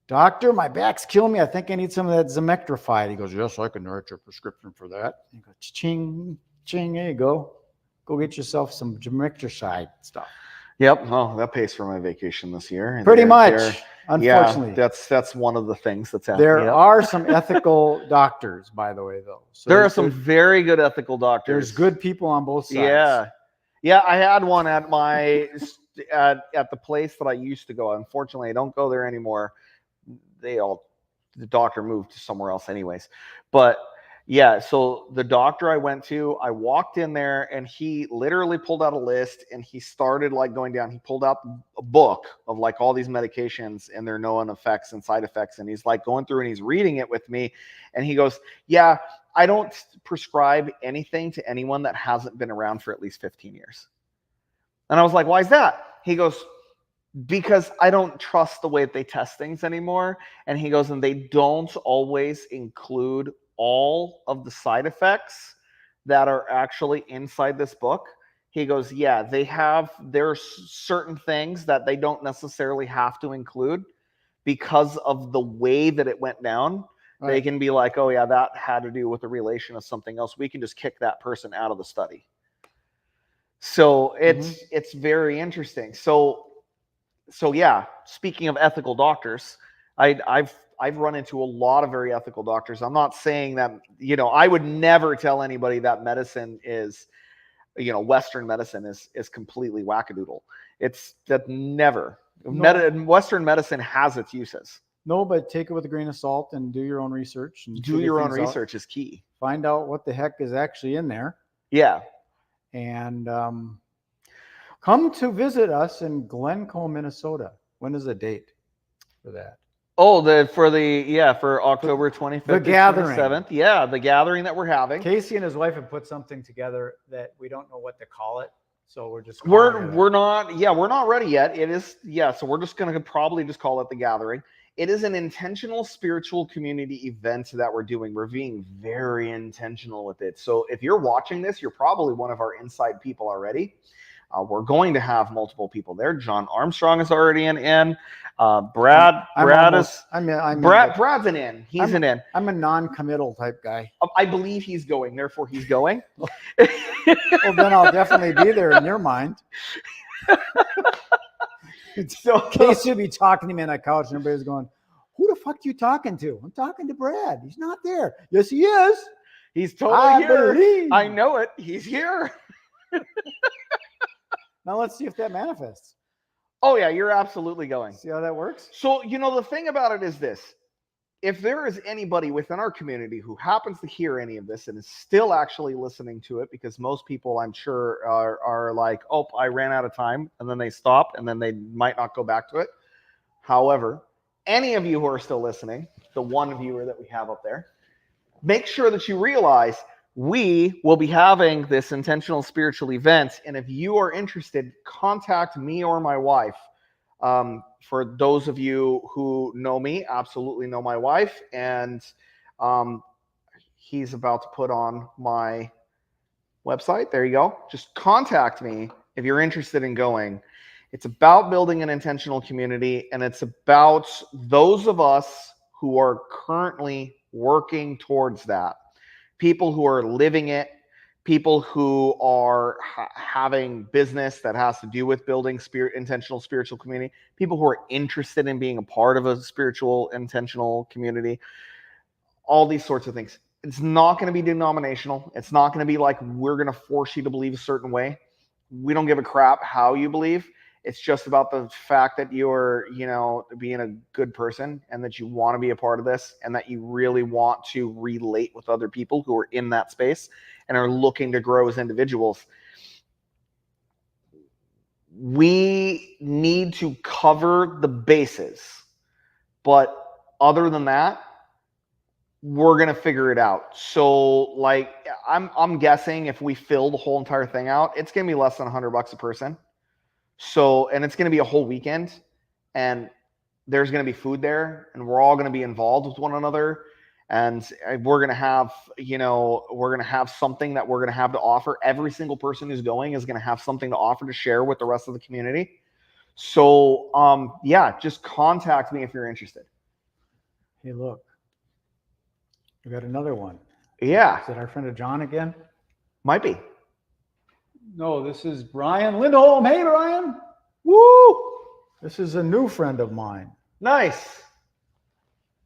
doctor, my back's killing me. I think I need some of that Zemectrified. He goes, yes, I can write your prescription for that. He goes, ching, ching, there you go. Go get yourself some Zemectrified stuff. Yep. Oh, that pays for my vacation this year. Pretty much, unfortunately. Yeah, that's one of the things that's happening. There are some ethical doctors, by the way, though. So there are some very good ethical doctors. There's good people on both sides. Yeah. Yeah, I had one at my at the place that I used to go. Unfortunately, I don't go there anymore. The doctor moved to somewhere else anyways. But yeah, so the doctor I went to, I walked in there and he literally pulled out a list and he started like going down. He pulled out a book of like all these medications and their known effects and side effects. And he's like going through and he's reading it with me. And he goes, yeah, I don't prescribe anything to anyone that hasn't been around for at least 15 years. And I was like, why is that? He goes, because I don't trust the way that they test things anymore. And he goes, and they don't always include all of the side effects that are actually inside this book. He goes, yeah, there's certain things that they don't necessarily have to include because of the way that it went down. Right. They can be like, oh yeah, that had to do with the relation of something else. We can just kick that person out of the study. So it's very interesting. So yeah, speaking of ethical doctors, I've run into a lot of very ethical doctors. I'm not saying that, I would never tell anybody that medicine is, Western medicine is completely wackadoodle. It's that never. No. Western medicine has its uses. No, but take it with a grain of salt and do your own research. And do your own research is key. Find out what the heck is actually in there. Yeah. And come to visit us in Glencoe, Minnesota. When is the date for that? Oh, for October 25th The to gathering. 27th. Yeah, the gathering that we're having. Casey and his wife have put something together that we don't know what to call it, so we're just calling it We're not ready yet. It is so we're just gonna probably just call it the gathering. It is an intentional spiritual community event that we're doing. We're being very intentional with it. So if you're watching this, you're probably one of our inside people already. We're going to have multiple people there. John Armstrong is already in. Brad's an in. He's an in. I'm a non-committal type guy. I believe he's going. Therefore, he's going. Well, then I'll definitely be there in your mind. So Casey will be talking to me on that couch, and everybody's going, "Who the fuck you talking to?" I'm talking to Brad. He's not there. Yes, he is. He's totally here. Believe. I know it. He's here. Now let's see if that manifests. Oh yeah, you're absolutely going. See how that works? So, the thing about it is this. If there is anybody within our community who happens to hear any of this and is still actually listening to it, because most people I'm sure are like, oh, I ran out of time, and then they stop, and then they might not go back to it. However, any of you who are still listening, the one viewer that we have up there, make sure that you realize we will be having this intentional spiritual event. And if you are interested, contact me or my wife. For those of you who know me, absolutely know my wife. And he's about to put on my website. There you go. Just contact me if you're interested in going. It's about building an intentional community, and it's about those of us who are currently working towards that. People who are living it, people who are having business that has to do with building intentional spiritual community, people who are interested in being a part of a spiritual intentional community, all these sorts of things. It's not going to be denominational. It's not going to be like we're going to force you to believe a certain way. We don't give a crap how you believe. It's just about the fact that you're, being a good person, and that you want to be a part of this, and that you really want to relate with other people who are in that space and are looking to grow as individuals. We need to cover the bases, but other than that, we're going to figure it out. So I'm guessing if we fill the whole entire thing out, it's going to be less than $100 a person. So, and it's going to be a whole weekend, and there's going to be food there, and we're all going to be involved with one another. And we're going to have, something that we're going to have to offer. Every single person who's going is going to have something to offer to share with the rest of the community. So, just contact me if you're interested. Hey, look, we got another one. Yeah. Is it our friend of John again? Might be. No, this is Brian Lindholm. Hey, Brian. Woo! This is a new friend of mine. Nice.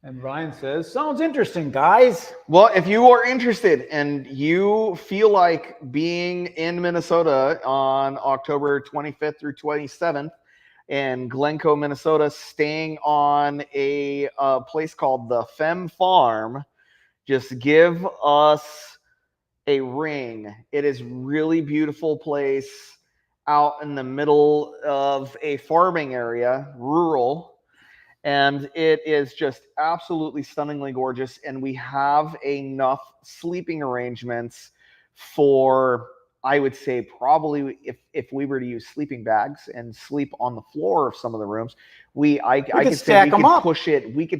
And Brian says, sounds interesting, guys. Well, if you are interested and you feel like being in Minnesota on October 25th through 27th in Glencoe, Minnesota, staying on a place called the Femme Farm, just give us a ring. It is really beautiful place out in the middle of a farming area, rural, and it is just absolutely stunningly gorgeous. And we have enough sleeping arrangements for, I would say, probably if we were to use sleeping bags and sleep on the floor of some of the rooms, we could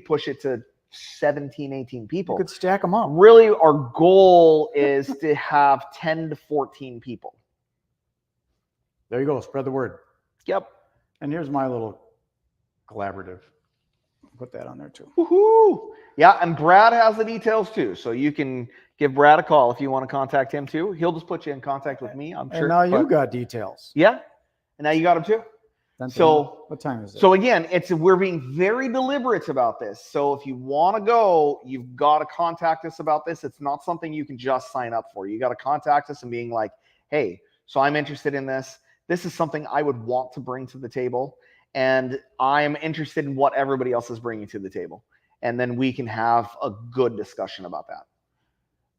push it to 17, 18 people. You could stack them up. Really, our goal is to have 10 to 14 people. There you go. Spread the word. Yep. And here's my little collaborative. Put that on there too. Woohoo! Yeah, and Brad has the details too, so you can give Brad a call if you want to contact him too. He'll just put you in contact with me, I'm sure. And now you got details. Yeah, and now you got them too. So what time is it? So again, we're being very deliberate about this. So if you want to go, you've got to contact us about this. It's not something you can just sign up for. You got to contact us and being like, hey, so I'm interested in this. This is something I would want to bring to the table, and I'm interested in what everybody else is bringing to the table. And then we can have a good discussion about that.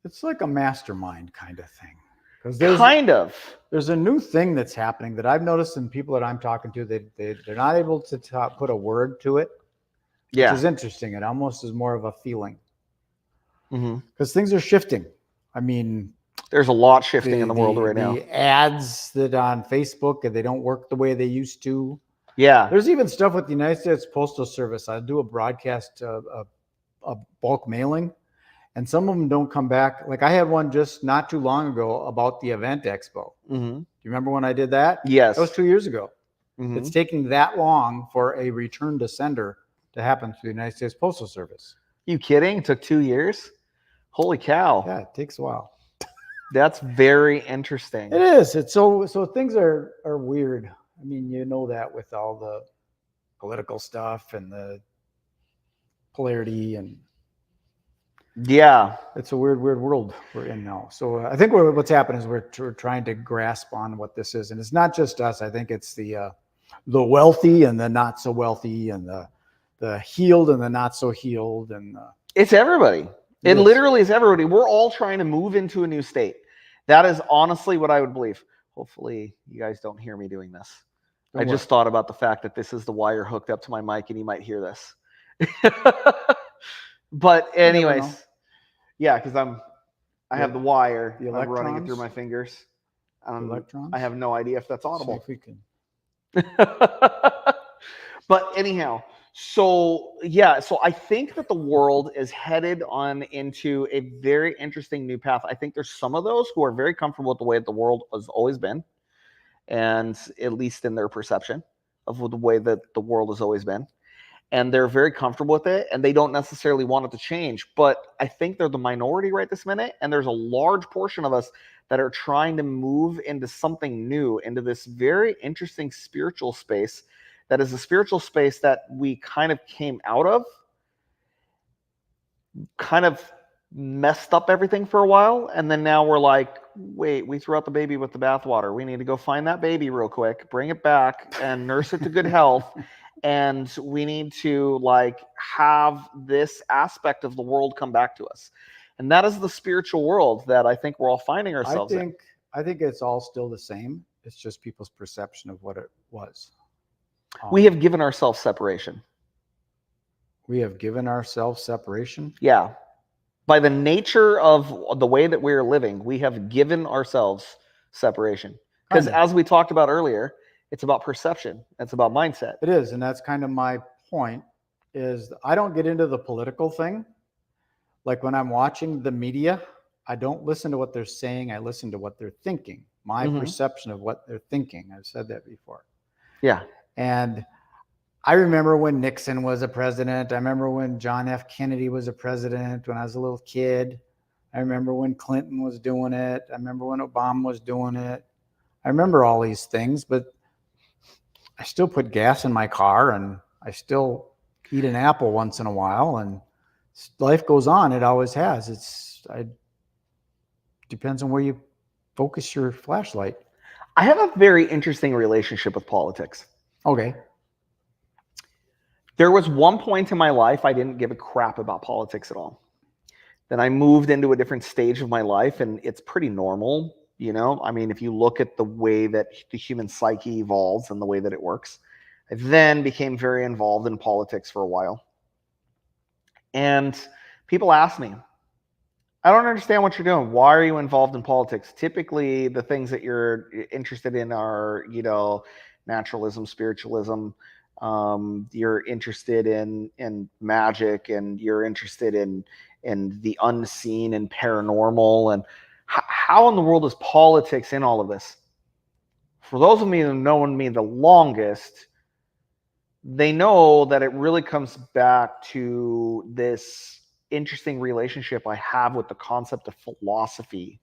It's like a mastermind kind of thing. There's a new thing that's happening that I've noticed in people that I'm talking to. They're not able to put a word to it. which is interesting. It almost is more of a feeling Mm-hmm. because things are shifting. I mean, there's a lot shifting in the world right now. The ads that on Facebook, they don't work the way they used to. Yeah. There's even stuff with the United States Postal Service. I do a broadcast, a bulk mailing, and some of them don't come back. Like I had one just not too long ago about the Event Expo. Mm-hmm. Do you remember when I did that? Yes. That was 2 years ago. Mm-hmm. It's taking that long for a return to sender to happen through the United States Postal Service. You kidding? It took 2 years? Holy cow. Yeah, it takes a while. That's very interesting. It is. It's so things are weird. I mean, you know that with all the political stuff and the polarity, and yeah, it's a weird world we're in now. So I think what's happened is we're trying to grasp on what this is, and it's not just us. I think it's the wealthy and the not so wealthy, and the healed and the not so healed, and it's everybody. It literally is everybody. We're all trying to move into a new state. That is honestly what I would believe. Hopefully you guys don't hear me doing this. I just thought about the fact that this is the wire hooked up to my mic and you might hear this. But anyways, yeah, because I have the wire. I'm running it through my fingers. Electrons? I have no idea if that's audible. See if we can. But anyhow, so I think that the world is headed on into a very interesting new path. I think there's some of those who are very comfortable with the way that the world has always been, and at least in their perception of the way that the world has always been. And they're very comfortable with it, and they don't necessarily want it to change. But I think they're the minority right this minute, and there's a large portion of us that are trying to move into something new, into this very interesting spiritual space that is a spiritual space that we kind of came out of, kind of messed up everything for a while, and then now we're like, wait, we threw out the baby with the bathwater. We need to go find that baby real quick, bring it back, and nurse it to good health. And we need to like have this aspect of the world come back to us. And that is the spiritual world that I think we're all finding ourselves in. I think it's all still the same. It's just people's perception of what it was. We have given ourselves separation. We have given ourselves separation? Yeah. By the nature of the way that we're living, we have given ourselves separation. Because as we talked about earlier, it's about perception. It's about mindset. It is. And that's kind of my point, is I don't get into the political thing. Like when I'm watching the media, I don't listen to what they're saying. I listen to what they're thinking. My perception of what they're thinking. I've said that before. Yeah. And I remember when Nixon was a president. I remember when John F. Kennedy was a president when I was a little kid. I remember when Clinton was doing it. I remember when Obama was doing it. I remember all these things, but I still put gas in my car, and I still eat an apple once in a while, and life goes on. It always has. It depends on where you focus your flashlight. I have a very interesting relationship with politics. Okay. There was one point in my life I didn't give a crap about politics at all. Then I moved into a different stage of my life, and it's pretty normal. You know, I mean, if you look at the way that the human psyche evolves and the way that it works, I then became very involved in politics for a while. And people ask me, I don't understand what you're doing. Why are you involved in politics? Typically, the things that you're interested in are, you know, naturalism, spiritualism. You're interested in magic, and you're interested in the unseen and paranormal. And how in the world is politics in all of this? For those of me that have known me the longest, they know that it really comes back to this interesting relationship I have with the concept of philosophy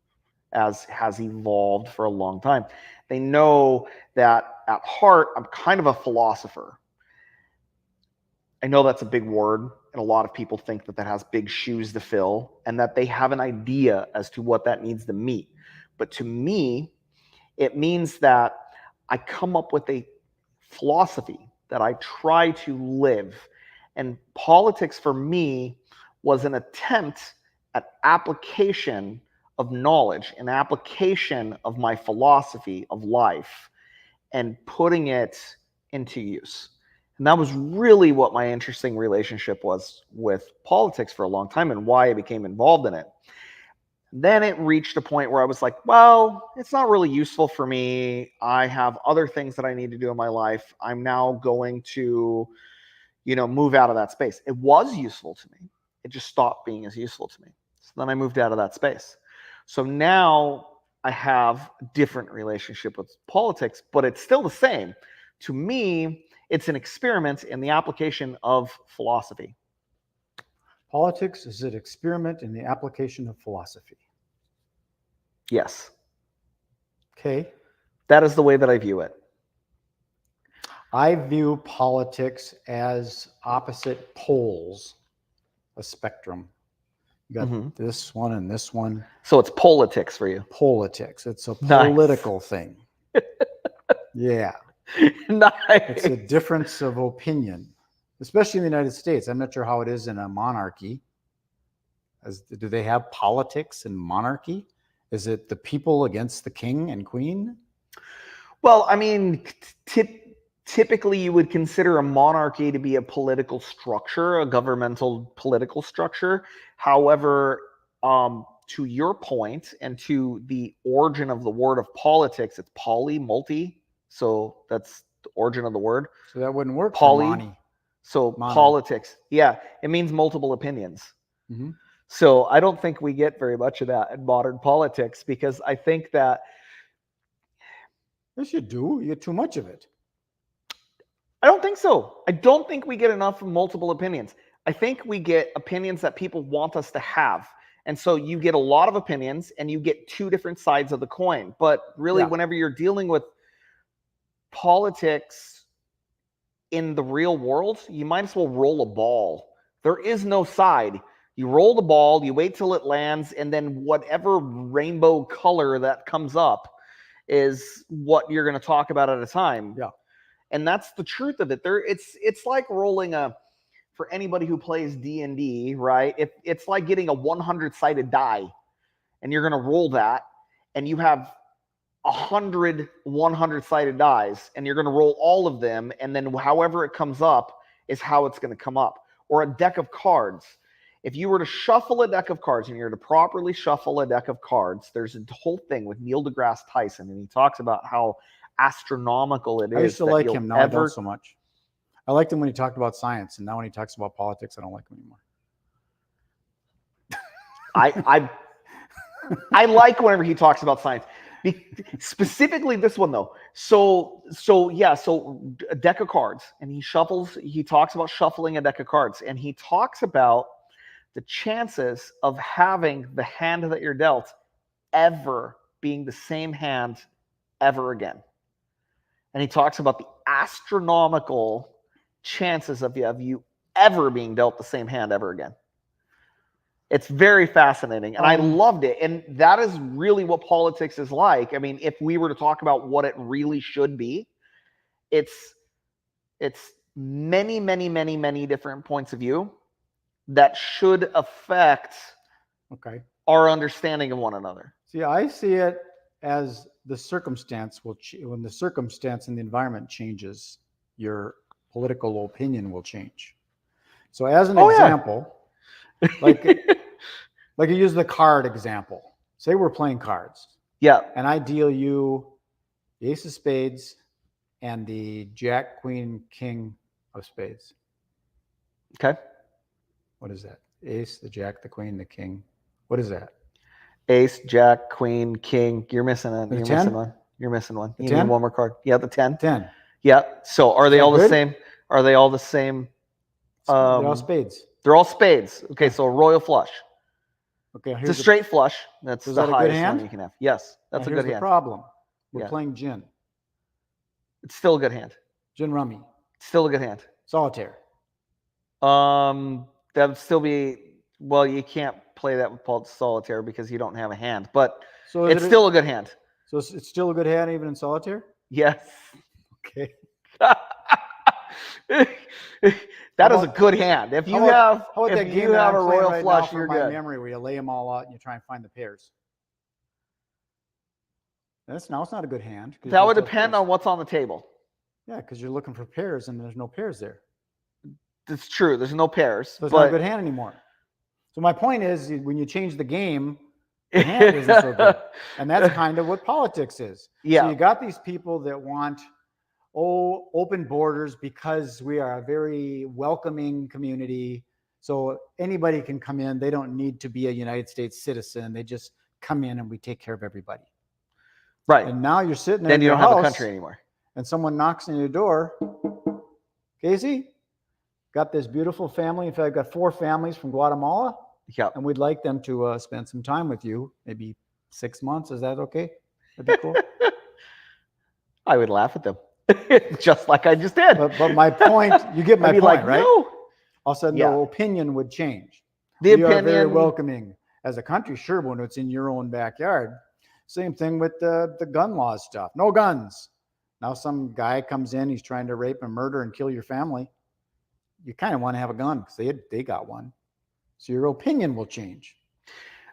as has evolved for a long time. They know that at heart, I'm kind of a philosopher. I know that's a big word, and a lot of people think that has big shoes to fill, and that they have an idea as to what that needs to mean. But to me, it means that I come up with a philosophy that I try to live. And politics for me was an attempt at application of knowledge, an application of my philosophy of life, and putting it into use. And that was really what my interesting relationship was with politics for a long time and why I became involved in it. Then it reached a point where I was like, well, it's not really useful for me. I have other things that I need to do in my life. I'm now going to, move out of that space. It was useful to me. It just stopped being as useful to me. So then I moved out of that space. So now I have a different relationship with politics, but it's still the same. To me, it's an experiment in the application of philosophy. Politics is an experiment in the application of philosophy. Yes. Okay. That is the way that I view it. I view politics as opposite poles, a spectrum. You got this one and this one. So it's politics for you. Politics. It's a Nice. political thing. Yeah. Nice. It's a difference of opinion, especially in the United States. I'm not sure how it is in a monarchy. Do they have politics in monarchy? Is it the people against the king and queen? Well, I mean, typically you would consider a monarchy to be a political structure, a governmental political structure. However, to your point and to the origin of the word of politics, it's multi. So that's the origin of the word. So that wouldn't work Poly. for Monty. So politics. Yeah, it means multiple opinions. Mm-hmm. So I don't think we get very much of that in modern politics because I think that. Yes, you do. You get too much of it. I don't think so. I don't think we get enough of multiple opinions. I think we get opinions that people want us to have. And so you get a lot of opinions and you get two different sides of the coin. But really, whenever you're dealing with politics in the real world, you might as well roll a ball. There is no side. You roll the ball, you wait till it lands, and then whatever rainbow color that comes up is what you're going to talk about at a time. Yeah. And that's the truth of it. It's like rolling for anybody who plays D&D, right? It's like getting a 100-sided die, and you're going to roll that, and you have 100 100-sided dies, and you're going to roll all of them, and then however it comes up is how it's going to come up. Or a deck of cards. If you were to shuffle a deck of cards, and you're to properly shuffle a deck of cards, there's a whole thing with Neil deGrasse Tyson, and he talks about how astronomical it is. I used to like him. Now I don't so much. I liked him when he talked about science, and now when he talks about politics, I don't like him anymore. I like whenever he talks about science. Specifically this one though. So a deck of cards, and he talks about shuffling a deck of cards, and he talks about the chances of having the hand that you're dealt ever being the same hand ever again. And he talks about the astronomical chances of you ever being dealt the same hand ever again. It's very fascinating, and I loved it. And that is really what politics is like. I mean, if we were to talk about what it really should be, it's many, many, many, many different points of view that should affect our understanding of one another. See, I see it as the circumstance when the circumstance and the environment changes, your political opinion will change. So as an example, like you use the card example. Say we're playing cards. Yeah. And I deal you the ace of spades and the jack, queen, king of spades. Okay. What is that? Ace, the jack, the queen, the king. What is that? Ace, jack, queen, king. You're missing it. You're missing one. You're missing one. You need one more card. Yeah, the 10. 10. Yeah. So are they all the same? Are they all the same? They're all spades. They're all spades. Okay, so a royal flush. Okay, it's a straight flush. That's the highest one you can have. Yes, that's a good hand. Here's the problem. We're playing gin. It's still a good hand. Gin rummy. Still a good hand. Solitaire. That would still be, well, you can't play that with solitaire because you don't have a hand, but it's still a good hand. So it's still a good hand even in solitaire? Yes. Okay. That is a good hand. If you have a royal flush, you're good. Memory where you lay them all out and you try and find the pairs. It's not a good hand. That would depend on what's on the table. Yeah, because you're looking for pairs and there's no pairs there. It's true. There's no pairs, So it's not a but good hand anymore. So my point is, when you change the game, the hand isn't so good. And that's kind of what politics is. Yeah. So you got these people that want open borders because we are a very welcoming community. So anybody can come in. They don't need to be a United States citizen. They just come in and we take care of everybody. Right. And now you're sitting there Then in you your don't have house a country anymore. and someone knocks on your door. Casey, got this beautiful family. In fact, I've got 4 families from Guatemala. Yeah. And we'd like them to spend some time with you, maybe 6 months. Is that okay? That'd be cool. I would laugh at them, just like I just did. But my point, you get my I'd be point, like, right? no. All of a sudden, Yeah. the opinion would change. The We are very opinion. welcoming as a country, sure, when it's in your own backyard. Same thing with the gun law stuff. No guns. Now some guy comes in, he's trying to rape and murder and kill your family. You kind of want to have a gun because they got one. So your opinion will change.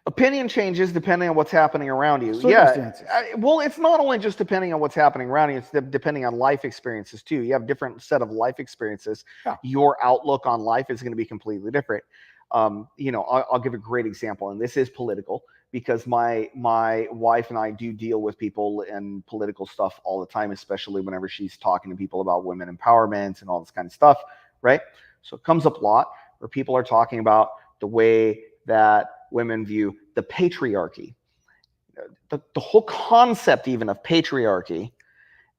Opinion changes depending on what's happening around you. Circumstances. Yeah. Well, it's not only just depending on what's happening around you, it's depending on life experiences too. You have different set of life experiences. Yeah. Your outlook on life is going to be completely different. I'll give a great example, and this is political because my wife and I do deal with people and political stuff all the time, especially whenever she's talking to people about women empowerment and all this kind of stuff, right? So it comes up a lot where people are talking about the way that women view the patriarchy. The whole concept even of patriarchy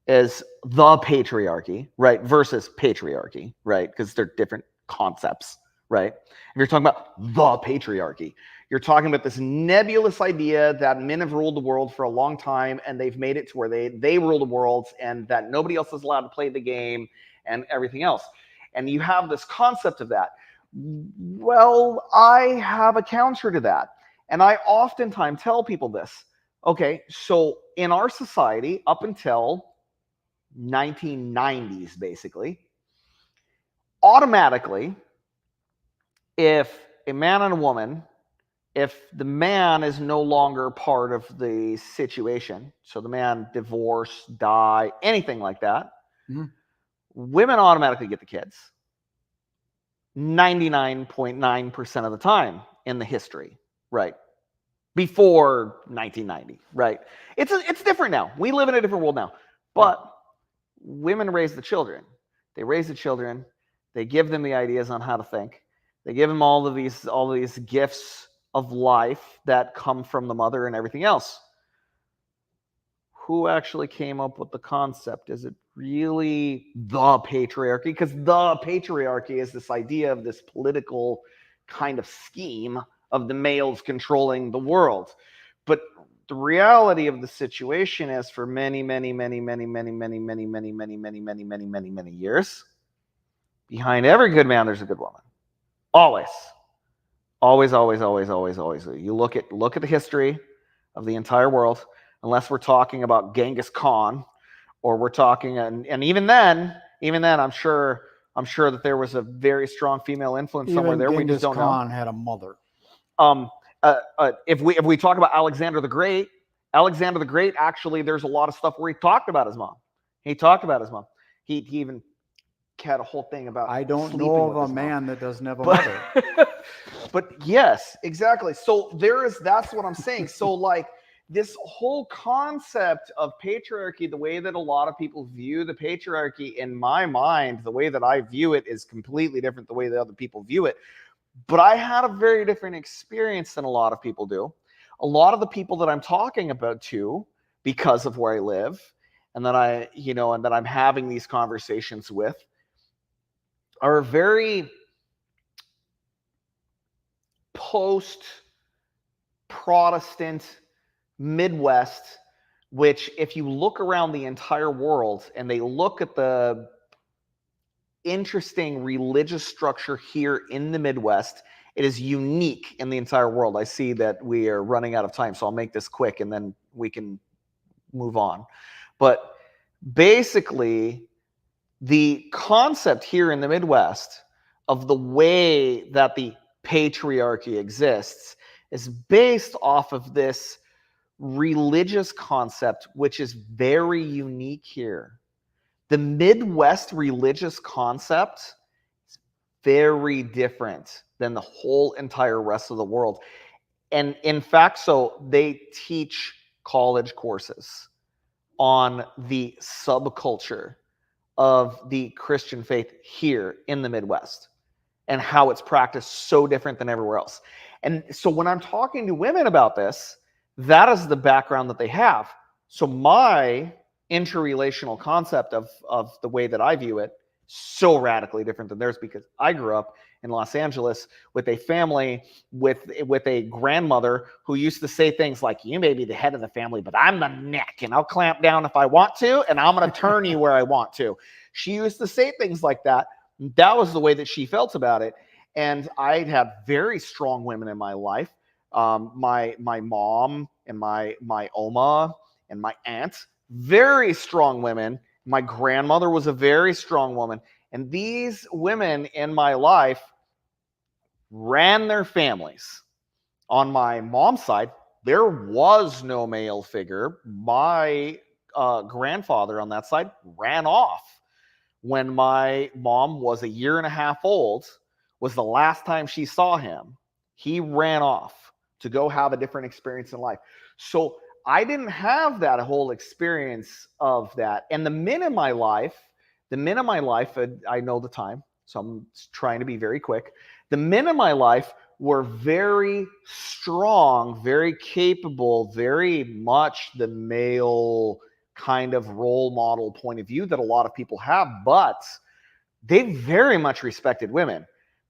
is the patriarchy, right, versus patriarchy, right, because they're different concepts, right? If you're talking about the patriarchy, you're talking about this nebulous idea that men have ruled the world for a long time and they've made it to where they rule the world and that nobody else is allowed to play the game and everything else. And you have this concept of that. Well, I have a counter to that. And I oftentimes tell people this. Okay, so in our society, up until 1990s, basically, automatically, if a man and a woman, if the man is no longer part of the situation, so the man divorce, die, anything like that, women automatically get the kids. 99.9% of the time in the history, right? Before 1990, right? It's different now. We live in a different world now. But women raise the children. They raise the children. They give them the ideas on how to think. They give them all of these gifts of life that come from the mother and everything else. Who actually came up with the concept? Is it really the patriarchy? Because the patriarchy is this idea of this political kind of scheme of the males controlling the world. But the reality of the situation is for many years, behind every good man, there's a good woman. Always. Always. You look at the history of the entire world, unless we're talking about Genghis Khan, or we're talking, and even then, I'm sure that there was a very strong female influence somewhere there. We just don't know. Khan had a mother. If we talk about Alexander the Great, actually, there's a lot of stuff where he talked about his mom. He even had a whole thing about. I don't know of a man that doesn't have a mother. But yes, exactly. So that's what I'm saying. So like this whole concept of patriarchy, the way that a lot of people view the patriarchy, in my mind, the way that I view it is completely different the way that other people view it. But I had a very different experience than a lot of people do. A lot of the people that I'm talking about too, because of where I live, and that I'm having these conversations with, are very post-Protestant Midwest, which if you look around the entire world and they look at the interesting religious structure here in the Midwest, it is unique in the entire world. I see that we are running out of time, so I'll make this quick and then we can move on. But basically, the concept here in the Midwest of the way that the patriarchy exists is based off of this religious concept, which is very unique here. The Midwest religious concept is very different than the whole entire rest of the world. And in fact, so they teach college courses on the subculture of the Christian faith here in the Midwest and how it's practiced so different than everywhere else. And so when I'm talking to women about this, that is the background that they have. So my interrelational concept of the way that I view it, so radically different than theirs, because I grew up in Los Angeles with a family with a grandmother who used to say things like, you may be the head of the family, but I'm the neck, and I'll clamp down if I want to, and I'm going to turn you where I want to. She used to say things like that. That was the way that she felt about it. And I had very strong women in my life. My mom and my Oma and my aunt, very strong women. My grandmother was a very strong woman. And these women in my life ran their families. On my mom's side, there was no male figure. My grandfather on that side ran off. When my mom was a year and a half old, was the last time she saw him. He ran off to go have a different experience in life. So I didn't have that whole experience of that. And the men in my life, I know the time, so I'm trying to be very quick. The men in my life were very strong, very capable, very much the male kind of role model point of view that a lot of people have, but they very much respected women.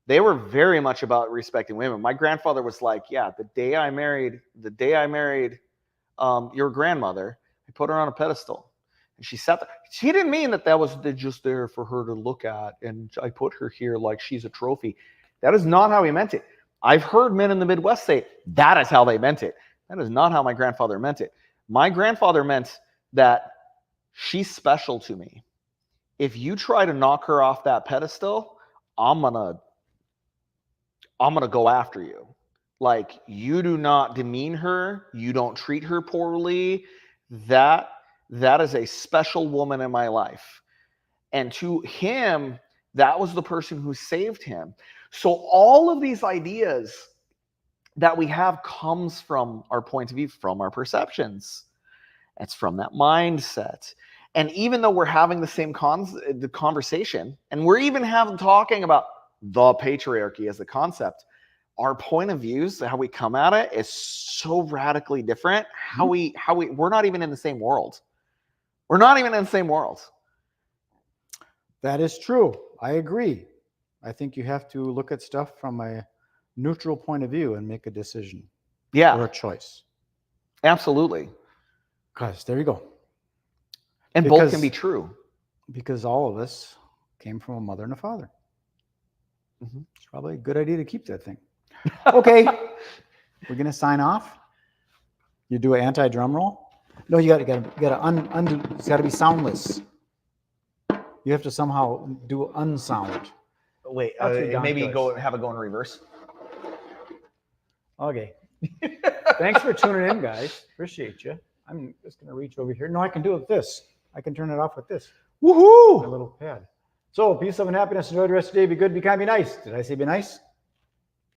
They were very much about respecting women. My grandfather was like, yeah, the day I married your grandmother, I put her on a pedestal. And she sat there. She didn't mean that was just there for her to look at, and I put her here like she's a trophy. That is not how he meant it. I've heard men in the Midwest say that is how they meant it. That is not how my grandfather meant it. My grandfather meant that she's special to me. If you try to knock her off that pedestal, I'm gonna go after you. Like, you do not demean her. You don't treat her poorly. That is a special woman in my life. And to him, that was the person who saved him. So all of these ideas that we have comes from our point of view, from our perceptions. It's from that mindset. And even though we're having the same the conversation, and we're even talking about the patriarchy as a concept, our point of views, how we come at it, is so radically different. We're not even in the same world. We're not even in the same world. That is true. I agree. I think you have to look at stuff from a neutral point of view and make a decision. Yeah. Or a choice. Absolutely. Because there you go. And both can be true. Because all of us came from a mother and a father. Mm-hmm. It's probably a good idea to keep that thing. Okay. We're going to sign off. You do an anti-drum roll? No, you got to undo. It's got to be soundless. You have to somehow do unsound. Wait, maybe have it go in reverse. Okay. Thanks for tuning in, guys. Appreciate you. I'm just going to reach over here. No, I can do it with this. I can turn it off with this. Woohoo! My little pad. So, peace, love, and happiness. Enjoy the rest of the day. Be good, be kind, be nice. Did I say be nice?